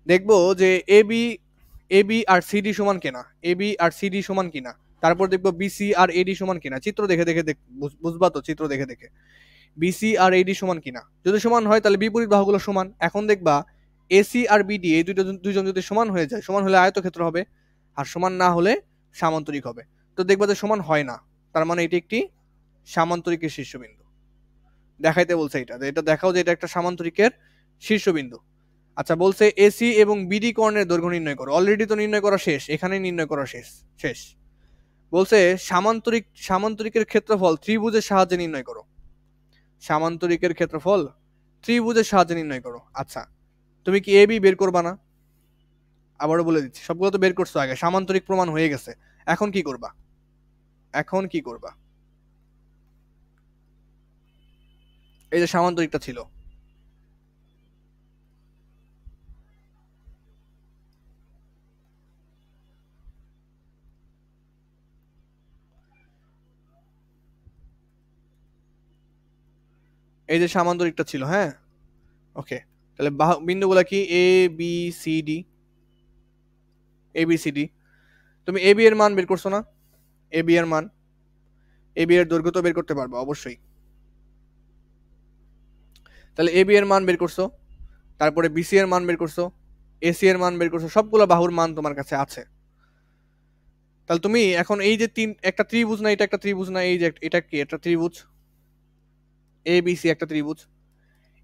দেখব যে এবি আর সিডি সমান কিনা, এবি আর সিডি সমান কিনা। তারপর দেখব বিসি আর এডি সমান কিনা। চিত্র দেখে দেখে বুঝবা তো, চিত্র দেখে দেখে বিসি আর এডি সমান কিনা। যদি সমান হয় তাহলে বিপরীত বাহুগুলো সমান। এখন দেখবা এসি আর বিডি এই দুইজন যদি সমান হয়ে যায়, সমান হলে আয়তক্ষেত্র হবে, আর সমান না হলে সামান্তরিক হবে। তো দেখবা যে সমান হয় না, তার মানে এটি একটি সামান্তরিকের শীর্ষবিন্দু। দেখাইতে বলছে এটা দেখাও যে এটা একটা সামান্তরিকের শীর্ষবিন্দু। আচ্ছা, বলছে এসি এবং বিডি কর্ণের দৈর্ঘ্য নির্ণয় করো। অলরেডি তো নির্ণয় করা শেষ, এখানে নির্ণয় করা শেষ শেষ বলছে সামান্তরিকের ক্ষেত্রফল ত্রিভুজের সাহায্যে নির্ণয় করো। সামান্তরিকের ক্ষেত্রফল ত্রিভুজের সাহায্যে নির্ণয় করো। আচ্ছা, তুমি কি এ বি বের করবা না? আবারও বলে দিচ্ছি, সবগুলো তো বের করছো আগে, সামান্তরিক প্রমাণ হয়ে গেছে। এখন কি করবা? এখন কি করবা? এই যে সামান্তরিকটা ছিল, এই যে সামান্তরিকটা ছিল, হ্যাঁ, ওকে। তাহলে বিন্দুগুলা কি A B C D, A B C D. তুমি এ বি এর মান বের করছো না, এ বি এর মান, এ বি এর দৈর্ঘ্য তো বের করতে পারবো অবশ্যই। তাহলে এ বি এর মান বের করছো, তারপরে বিসি এর মান বের করছো, এসি এর মান বের করছো, সবগুলো বাহুর মান তোমার কাছে আছে। তাহলে তুমি এখন এই যে একটা ত্রিভুজ না, এটা একটা ত্রিভুজ না, এই যে এটা কি একটা ত্রিভুজ, এ বি সি একটা ত্রিভুজ,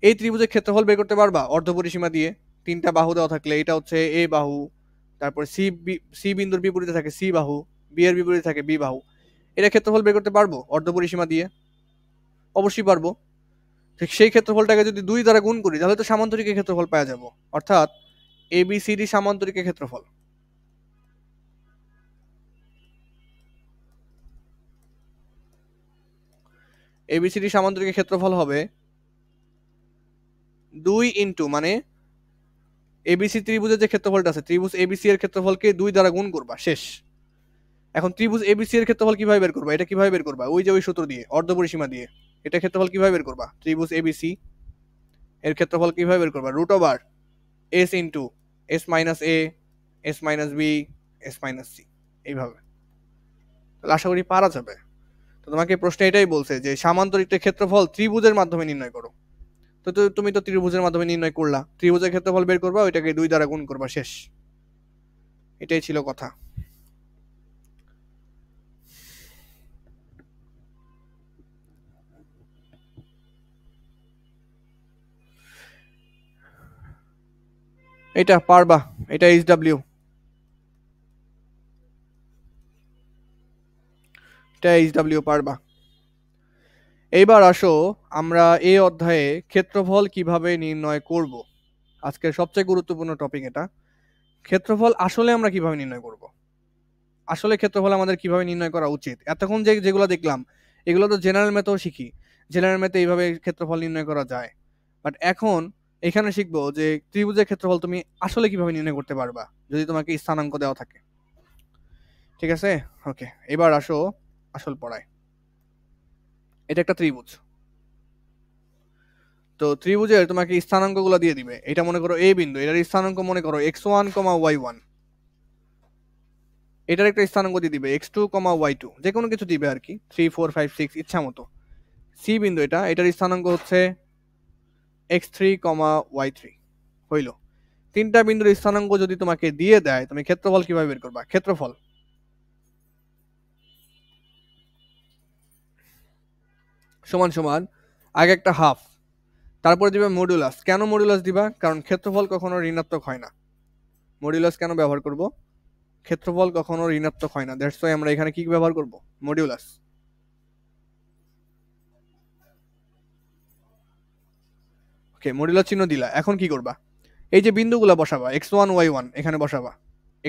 এই ত্রিভুজের ক্ষেত্রফল বের করতে পারবা অর্ধপরিসীমা দিয়ে। তিনটা বাহু দেওয়া থাকলে এটা হচ্ছে এ বাহু, তারপরে সি বিন্দুর বিপরীতে থাকে সি বাহু, বি এর বিপরীতে থাকে বি বাহু, এটা ক্ষেত্রফল বের করতে পারবো অর্ধপরিসীমা দিয়ে? অবশ্যই পারবো। ঠিক সেই ক্ষেত্রফলটাকে যদি 2 দ্বারা গুণ করি তাহলে তো সামান্তরিকের ক্ষেত্রফল পাওয়া যাব, অর্থাৎ এ বি সি ডি সামান্তরিকের ক্ষেত্রফল। এবিসিডি সামান্তরিকের ক্ষেত্রফল হবে 2 ইন্টু, মানে এবিসি ত্রিভুজের যে ক্ষেত্রফলটা আছে, ত্রিভুজ এবিসি এর ক্ষেত্রফলকে 2 দ্বারা গুণ করবা, শেষ। এখন ত্রিভুজ এবিসি এর ক্ষেত্রফল কিভাবে বের করবা, এটা কিভাবে বের করবা? ওই যে ওই সূত্র দিয়ে, অর্ধপরিসীমা দিয়ে। এটা ক্ষেত্রফল কিভাবে বের করবা? ত্রিভুজ এবিসি এর ক্ষেত্রফল কিভাবে বের করবা? Root over s into s minus a, s minus b, s minus c, এইভাবে। তাহলে আশা করি পারা যাবে। তো তোমাকে প্রশ্ন এটাই বলছে যে সামান্তরিকের ক্ষেত্রফল ত্রিভুজের মাধ্যমে নির্ণয় করো। তো তুমি তো ত্রিভুজের মাধ্যমে নির্ণয় করলা, ত্রিভুজের ক্ষেত্রফল বের করবা, ওইটাকে 2 দ্বারা গুণ করবা, শেষ। এটাই ছিল কথা। এটা পারবা, এটা এইচ ডাব্লিউ, এটা এইচ ডাব্লিউ পারবা। এইবার আসো আমরা এই অধ্যায়ে ক্ষেত্রফল কিভাবে নির্ণয় করব। আজকের সবচেয়ে গুরুত্বপূর্ণ টপিক এটা। ক্ষেত্রফল আসলে আমরা কিভাবে নির্ণয় করব, আসলে ক্ষেত্রফল আমাদের কিভাবে নির্ণয় করা উচিত। এতক্ষণ যেগুলো দেখলাম এগুলো তো জেনারেল ম্যাথেও শিখি, জেনারেল ম্যাথে এইভাবে ক্ষেত্রফল নির্ণয় করা যায়। বাট এখন এখানে শিখবো যে ত্রিভুজের ক্ষেত্রফল তুমি আসলে কিভাবে নির্ণয় করতে পারবা যদি তোমাকে স্থানাঙ্ক দেওয়া থাকে। ঠিক আছে, ওকে। এবার আসো আসল পড়ায়। এটা একটা ত্রিভুজ, তো ত্রিভুজের তোমাকে স্থানাঙ্কগুলো দিয়ে দিবে। এটা মনে করো এ বিন্দু, এটার স্থানাঙ্ক মনে করো x1, y1, এটার একটা স্থানাঙ্ক দিয়ে দিবে x2, y2, যে কোনো কিছু দিবে আর কি, 3, 4, 5, 6 ইচ্ছা মতো। সি বিন্দু, এটার স্থানাঙ্ক হচ্ছে x3, y3, হইল। তিনটা বিন্দুর স্থানাঙ্ক যদি তোমাকে দিয়ে দেয়, তুমি ক্ষেত্রফল কিভাবে বের করবা? ক্ষেত্রফল সমান সমান আগে একটা হাফ, তারপরে দিবে মডুলাস। কেন মডুলাস দিবা? কারণ ক্ষেত্রফল কখনো ঋণাত্মক হয় না। মডুলাস কেন ব্যবহার করব? ক্ষেত্রফল কখনো ঋণাত্মক হয় না, দ্যাটস ওয়াই আমরা এখানে কি ব্যবহার করব? মডিউলাস। ওকে, মডিউলাস চিহ্ন দিলা। এখন কি করবা? এই যে বিন্দুগুলো বসাবা, x1, y1 এখানে বসাবা,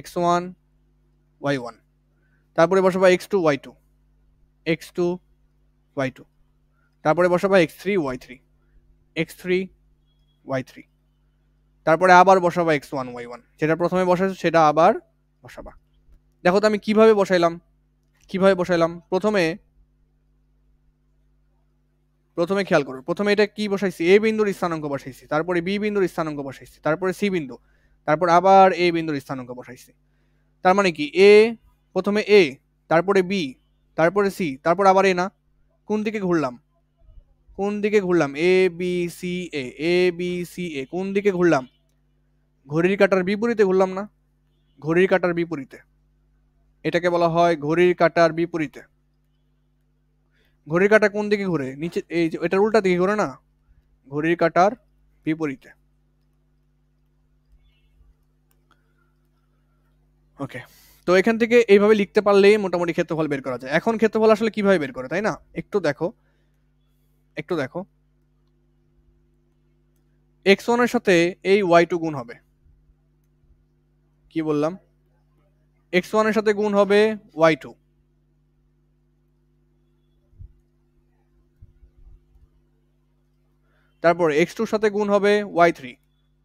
x1, y1, তারপরে বসাবা x2, y2, x2, y2, তারপরে বসাবা x3, y3, x3, y3, তারপরে আবার বসাবা x1, y1, যেটা প্রথমে বসাইছো সেটা আবার বসাবা। দেখো তো আমি কিভাবে বসাইলাম, কিভাবে বসাইলাম। প্রথমে প্রথমে খেয়াল করো, প্রথমে এটা কি বসাইছি? এ বিন্দুর স্থানাঙ্ক বসাইছি, তারপরে বি বিন্দুর স্থানাঙ্ক বসাইছি, তারপরে সি বিন্দু, তারপর আবার এ বিন্দুর স্থানাঙ্ক বসাইছি। তার মানে কি এ, প্রথমে এ, তারপরে বি, তারপরে সি, তারপর আবার এ না? কোন দিকে ঘুরলাম? কোন দিকে ঘুরলাম? A B C A, A B C এ, কোন দিকে ঘুরলাম? ঘড়ির কাঁটার বিপরীতে ঘুরলাম না? ঘড়ির কাঁটার বিপরীতে, এটাকে বলা হয় ঘড়ির কাঁটার বিপরীতে। ঘড়ির কাঁটা কোন দিকে ঘুরে? নিচে, এই যে এটার উল্টা দিকে ঘুরে না? ঘড়ির কাঁটার বিপরীতে। ওকে, তো এখান থেকে এইভাবে লিখতে পারলেই মোটামুটি ক্ষেত্রফল বের করা যায়। এখন ক্ষেত্রফল আসলে কিভাবে বের করে, তাই না? একটু দেখো, একটু দেখো। x1 এর সাথে এই y2 গুণ হবে। কি বললাম? x1 এর সাথে গুণ হবে y2, তারপর x2 এর সাথে গুণ হবে y3,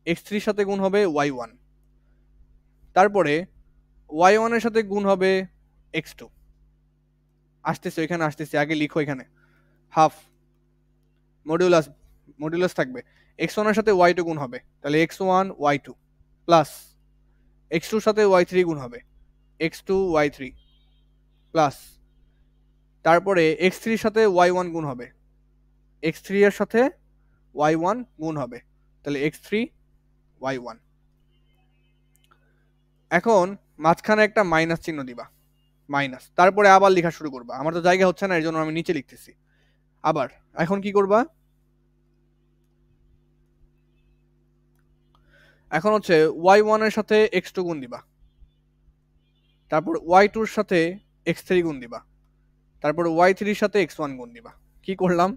x3 এর সাথে গুণ হবে y1, তারপরে y1 এর সাথে গুণ হবে x2। আসতেছে এখানে, আসতেছে, আগে লিখো এখানে হাফ, মডিউলাস, মডিউলাস থাকবে। x1 এর সাথে y2 গুণ হবে, তাহলে x1 y2 প্লাস x2 এর সাথে y3 গুণ হবে, x2 y3 প্লাস তারপরে x3 এর সাথে y1 গুণ হবে, x3 এর সাথে y1 গুণ হবে, তাহলে x3 y1। এখন মাঝখানে একটা মাইনাস চিহ্ন দিবা, মাইনাস, তারপরে আবার লেখা শুরু করবা। আমার তো জায়গা হচ্ছে না, এর জন্য আমি নিচে লিখতেছি আবার। এখন কি করবা, এখন হচ্ছে y1 এর সাথে x2 গুণ দিবা, তারপর y2 এর সাথে x3 গুণ দিবা, তারপর y3 এর সাথে x1 গুণ দিবা। কি করলাম,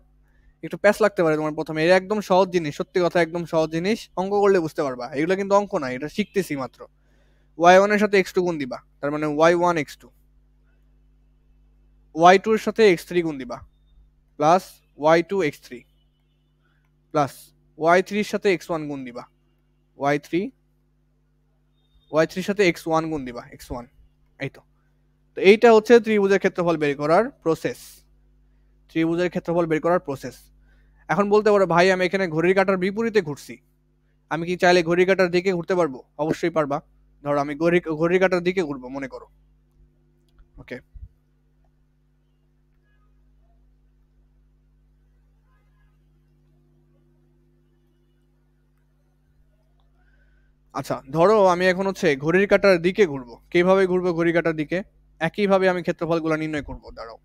একটু প্যাচ লাগতে পারে তোমার প্রথমে, এটা একদম সহজ জিনিস, সত্যি কথা একদম সহজ জিনিস, অঙ্ক করলে বুঝতে পারবা। এগুলো কিন্তু অঙ্ক না, এটা শিখতেছি মাত্র। y1 এর সাথে x2 গুণ দিবা, তার মানে y1 x2, y2 এর সাথে x3 গুণ দিবা plus y2 x3 plus y3 এর সাথে x1 গুণ দিবা, y3 এর সাথে x1 গুণ দিবা, x1। এই তো, তো এইটা হচ্ছে ত্রিভুজের ক্ষেত্রফল বের করার প্রসেস, ত্রিভুজের ক্ষেত্রফল বের করার প্রসেস। এখন বলতে পারো ভাই আমি এখানে ঘড়ির কাঁটার বিপরীতে ঘুরছি, আমি কি চাইলে ঘড়ির কাঁটার দিকে ঘুরতে পারবো? অবশ্যই পারবা। ধরো আমি ঘড়ির কাঁটার দিকে ঘুরবো মনে করো, ওকে। আচ্ছা ধরো আমি এখন হচ্ছে ঘড়ির কাঁটার দিকে ঘুরবো, কিভাবে ঘুরবো ঘড়ির কাঁটার দিকে? একইভাবে আমি ক্ষেত্রফলগুলো নির্ণয় করবো, দাঁড়াও।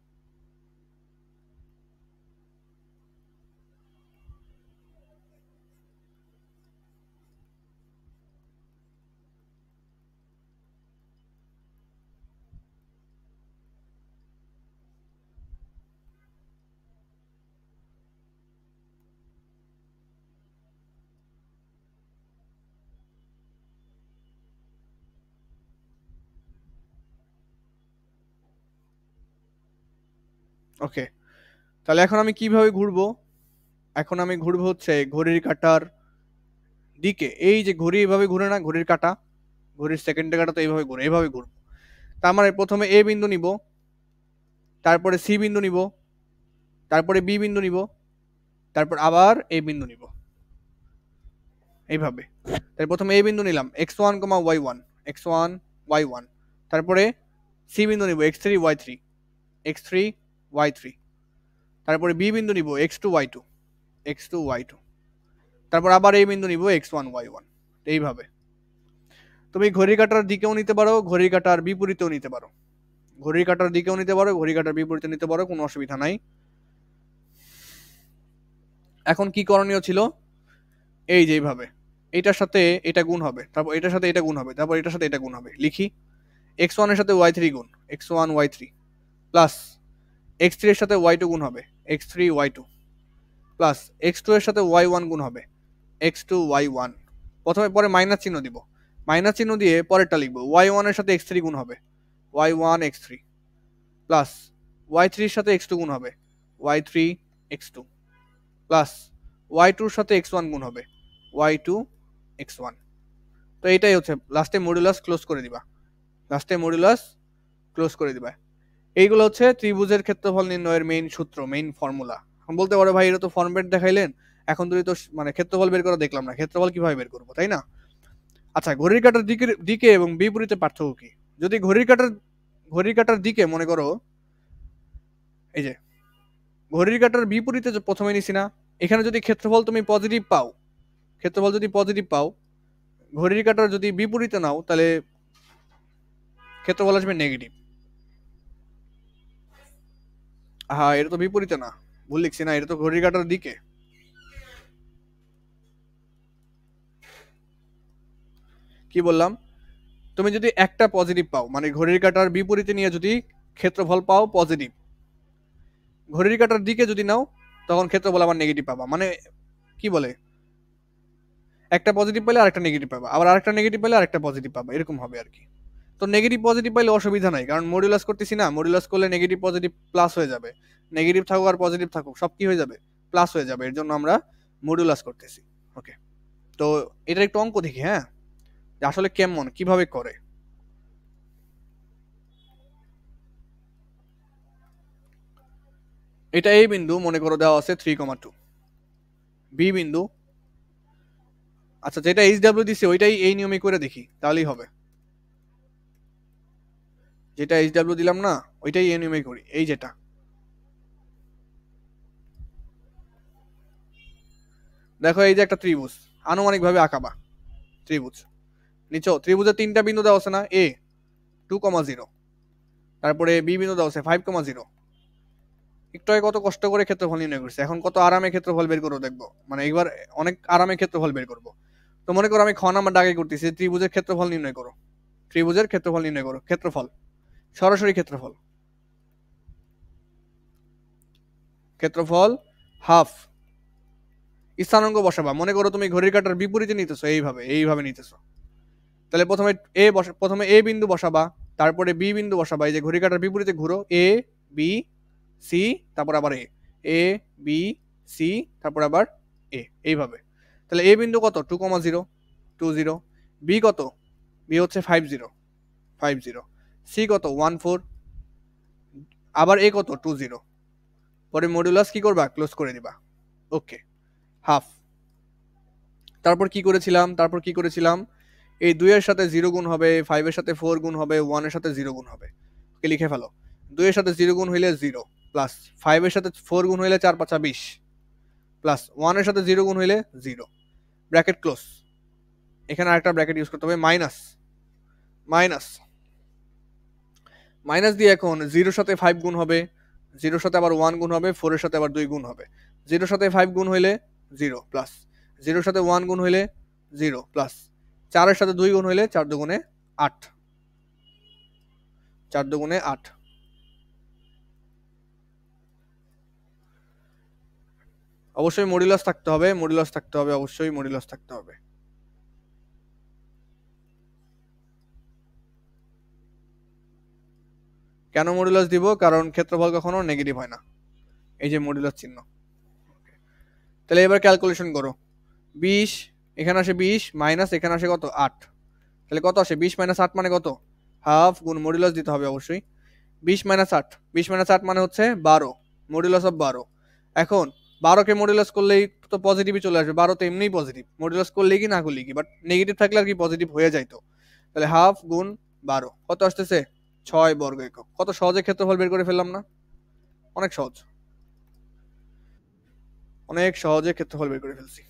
ওকে, তাহলে এখন আমি কিভাবে ঘুরবো? এখন আমি ঘুরবো হচ্ছে ঘড়ির কাঁটার দিকে। এই যে ঘড়ি এইভাবে ঘুরে না, ঘড়ির কাঁটা, ঘড়ির সেকেন্ডের কাঁটা তো এইভাবে ঘুরে, এইভাবে ঘুরবো। তার মানে প্রথমে এ বিন্দু নিব, তারপরে সি বিন্দু নিব, তারপরে বি বিন্দু নিব, তারপর আবার এ বিন্দু নিব, এইভাবে। তাই প্রথমে এ বিন্দু নিলাম x1, y1, x1 y1, তারপরে সি বিন্দু নিব x3 y3, x3 y3, তারপরে বি বিন্দু নিব x2 y2, x2 y2, তারপর আবার এই বিন্দু নিব x1 y1। এইভাবে তুমি ঘড়ির কাঁটার দিকেও নিতে পারো, ঘড়ির কাঁটার বিপরীতেও নিতে পারো, ঘড়ির কাঁটার দিকেও নিতে পারো, ঘড়ির কাঁটার বিপরীতে নিতে পারো, কোনো অসুবিধা নাই। এখন কি করণীয় ছিল, এই যে এইভাবে, এটার সাথে এটা গুণ হবে, তারপর এটার সাথে এটা গুণ হবে, তারপর এটার সাথে এটা গুণ হবে। লিখি x1 এর সাথে y3 গুণ, x1 y3 প্লাস x3 এর সাথে y2 গুণ হবে, x3 y2 প্লাস x2 এর সাথে y1 গুণ হবে, x2 y1। প্রথমে পরে মাইনাস চিহ্ন দিব, মাইনাস চিহ্ন দিয়ে পরেরটা লিখবো, y1 এর সাথে x3 গুণ হবে, y1 x3 প্লাস y3 এর সাথে x2 গুণ হবে, y3 x2 প্লাস y2 এর সাথে x1 গুণ হবে, y2 x1। তো এটাই হচ্ছে লাস্টে মডুলাস ক্লোজ করে দিবা, লাস্টে মডুলাস ক্লোজ করে দিবা। এইগুলো হচ্ছে ত্রিভুজের ক্ষেত্রফল নির্ণয়ের মেইন সূত্র, মেইন ফর্মুলা। বলতে পারো ভাই এটা তো ফর্মেট দেখাইলেন, এখন যদি তো মানে ক্ষেত্রফল বের করা দেখলাম না, ক্ষেত্রফল কিভাবে বের করবো, তাই না? আচ্ছা ঘড়ির কাঁটার দিকে এবং বিপরীতে পার্থক্য কি? যদি ঘড়ির কাঁটার দিকে মনে করো, এই যে ঘড়ির কাঁটার বিপরীতে প্রথমে নিছি না, এখানে যদি ক্ষেত্রফল তুমি পজিটিভ পাও, ক্ষেত্রফল যদি পজিটিভ পাও, ঘড়ির কাঁটার যদি বিপরীতে নাও তাহলে ক্ষেত্রফল আসবে নেগেটিভ। হ্যাঁ এটা তো বিপরীতে না, ভুল লিখছি না, এটা তো ঘড়ির কাঁটার দিকে। কি বললাম, তুমি যদি একটা পজিটিভ পাও, মানে ঘড়ির কাঁটার বিপরীতে নিয়ে যদি ক্ষেত্রফল পাও পজিটিভ, ঘড়ির কাঁটার দিকে যদি নাও তখন ক্ষেত্রফল আবার নেগেটিভ পাবা। মানে কি বলে, একটা পজিটিভ পাইলে আরেকটা নেগেটিভ পাবা, আবার আরেকটা নেগেটিভ পাইলে আরেকটা পজিটিভ পাবা, এরকম হবে আর কি। তো নেগেটিভ পজিটিভ পাইলে অসুবিধা নাই, কারণ মডুলাস করতেছি না, মডুলাস করলে নেগেটিভ পজিটিভ প্লাস হয়ে যাবে, নেগেটিভ থাকুক আর পজিটিভ থাকুক সব কি হয়ে যাবে, প্লাস হয়ে যাবে, এর জন্য আমরা মডুলাস করতেছি। ওকে, তো এটার একটু অঙ্ক দেখি, হ্যাঁ, আসলে কেমন কিভাবে করে। এটা এই বিন্দু মনে করো দেওয়া আছে 3,2, বি বিন্দু আচ্ছা, যেটা এইচডব্লিউ দিছে ওইটাই এই নিয়মে করে দেখি, তাহলেই হবে। যেটা এইচডব্লিউ দিলাম না ওইটাই এই নিয়মে করি। এই যেটা দেখো, এই যে একটা ত্রিভুজ আনুমানিকভাবে আঁকাবা, ত্রিভুজ নিচো, ত্রিভুজের 3টা বিন্দু দেওয়া আছে না, এ 2,0, তারপরে বি বিন্দু দেওয়া আছে 5,0। একটু আগে কত কষ্ট করে ক্ষেত্রফল নির্ণয় করছে, এখন কত আরামে ক্ষেত্রফল বের করবো দেখবো, মানে এবার অনেক আরামে ক্ষেত্রফল বের করবো। তো মনে করো আমি খ নাম্বার দাগে করতেছি, ত্রিভুজের ক্ষেত্রফল নির্ণয় করো, ত্রিভুজের ক্ষেত্রফল নির্ণয় করো, ক্ষেত্রফল, সরাসরি ক্ষেত্রফল, ক্ষেত্রফল হাফ, স্থানাঙ্ক বসাবা, মনে করো তুমি ঘড়ির কাঁটার বিপরীতে নিতেছো, এইভাবে নিতেছো, তাহলে প্রথমে এ বিন্দু বসাবা, তারপরে বি বিন্দু বসাবা, এই যে ঘড়ি কাঁটার বিপরীতে ঘুরো, এ বি সি, তারপর আবার এ বি সি, তারপর আবার এ, এইভাবে। তাহলে এ বিন্দু কত 2,0, 20, বি কত, বি হচ্ছে 50, সি কত 14, আবার এ কত 20, পরে মডুলাস কি করবা, ক্লোজ করে দিবা, ওকে, হাফ। তারপর কি করেছিলাম, এই 2 এর সাথে 0 গুণ হবে, 5 এর সাথে 4 গুণ হবে, 1 এর সাথে 0 গুণ হবে, ওকে লিখে ফেলো। 2 এর সাথে 0 গুণ হইলে 0, প্লাস 5 এর সাথে 4 গুণ হইলে 4 5 20, প্লাস 1 এর সাথে 0 গুণ হইলে 0, ব্র্যাকেট ক্লোজ। এখানে আরেকটা ব্র্যাকেট ইউজ করতে হবে, মাইনাস, মাইনাস, মাইনাস দিয়ে এখন 0 সাথে 5 গুণ হবে, 0 সাথে আবার 1 গুণ হবে, 4 এর সাথে আবার 2 গুণ হবে, 0 সাথে 5 গুণ হইলে 0, প্লাস 0 সাথে 1 গুণ হইলে 0, প্লাস 4 এর সাথে 2 গুণ হইলে 4 দুগুণে 8, 4 দুগুণে 8। অবশ্যই মডুলাস থাকতে হবে, অবশ্যই মডুলাস থাকতে হবে। কেন মডুলাস দিব, কারণ ক্ষেত্রফল কখনো নেগেটিভ হয় না, এই যে মডুলাস চিহ্ন। তাহলে এবার ক্যালকুলেশন করো, 20 এখানে আসে 20, মাইনাস এখানে আসে কত 8, তাহলে কত আসে 20 - 8 মানে কত, হাফ, গুণ মডুলাস দিতে হবে অবশ্যই, 20 - 8, 20 - 8 মানে হচ্ছে 12, মডুলাস অফ 12। এখন 12 কে মডুলাস করলেই তো পজিটিভই চলে আসবে, 12 তো এমনিই পজিটিভ, মডুলাস করলেই কি না করলেই কি, বাট নেগেটিভ থাকলে আর কি পজিটিভ হয়ে যাইতো। তাহলে হাফ গুণ 12 কত আসতেছে 6 বর্গ একক। কত সহজে ক্ষেত্রফল বের করে ফেললাম না, অনেক সহজ, অনেক সহজে ক্ষেত্রফল বের করে ফেলছি।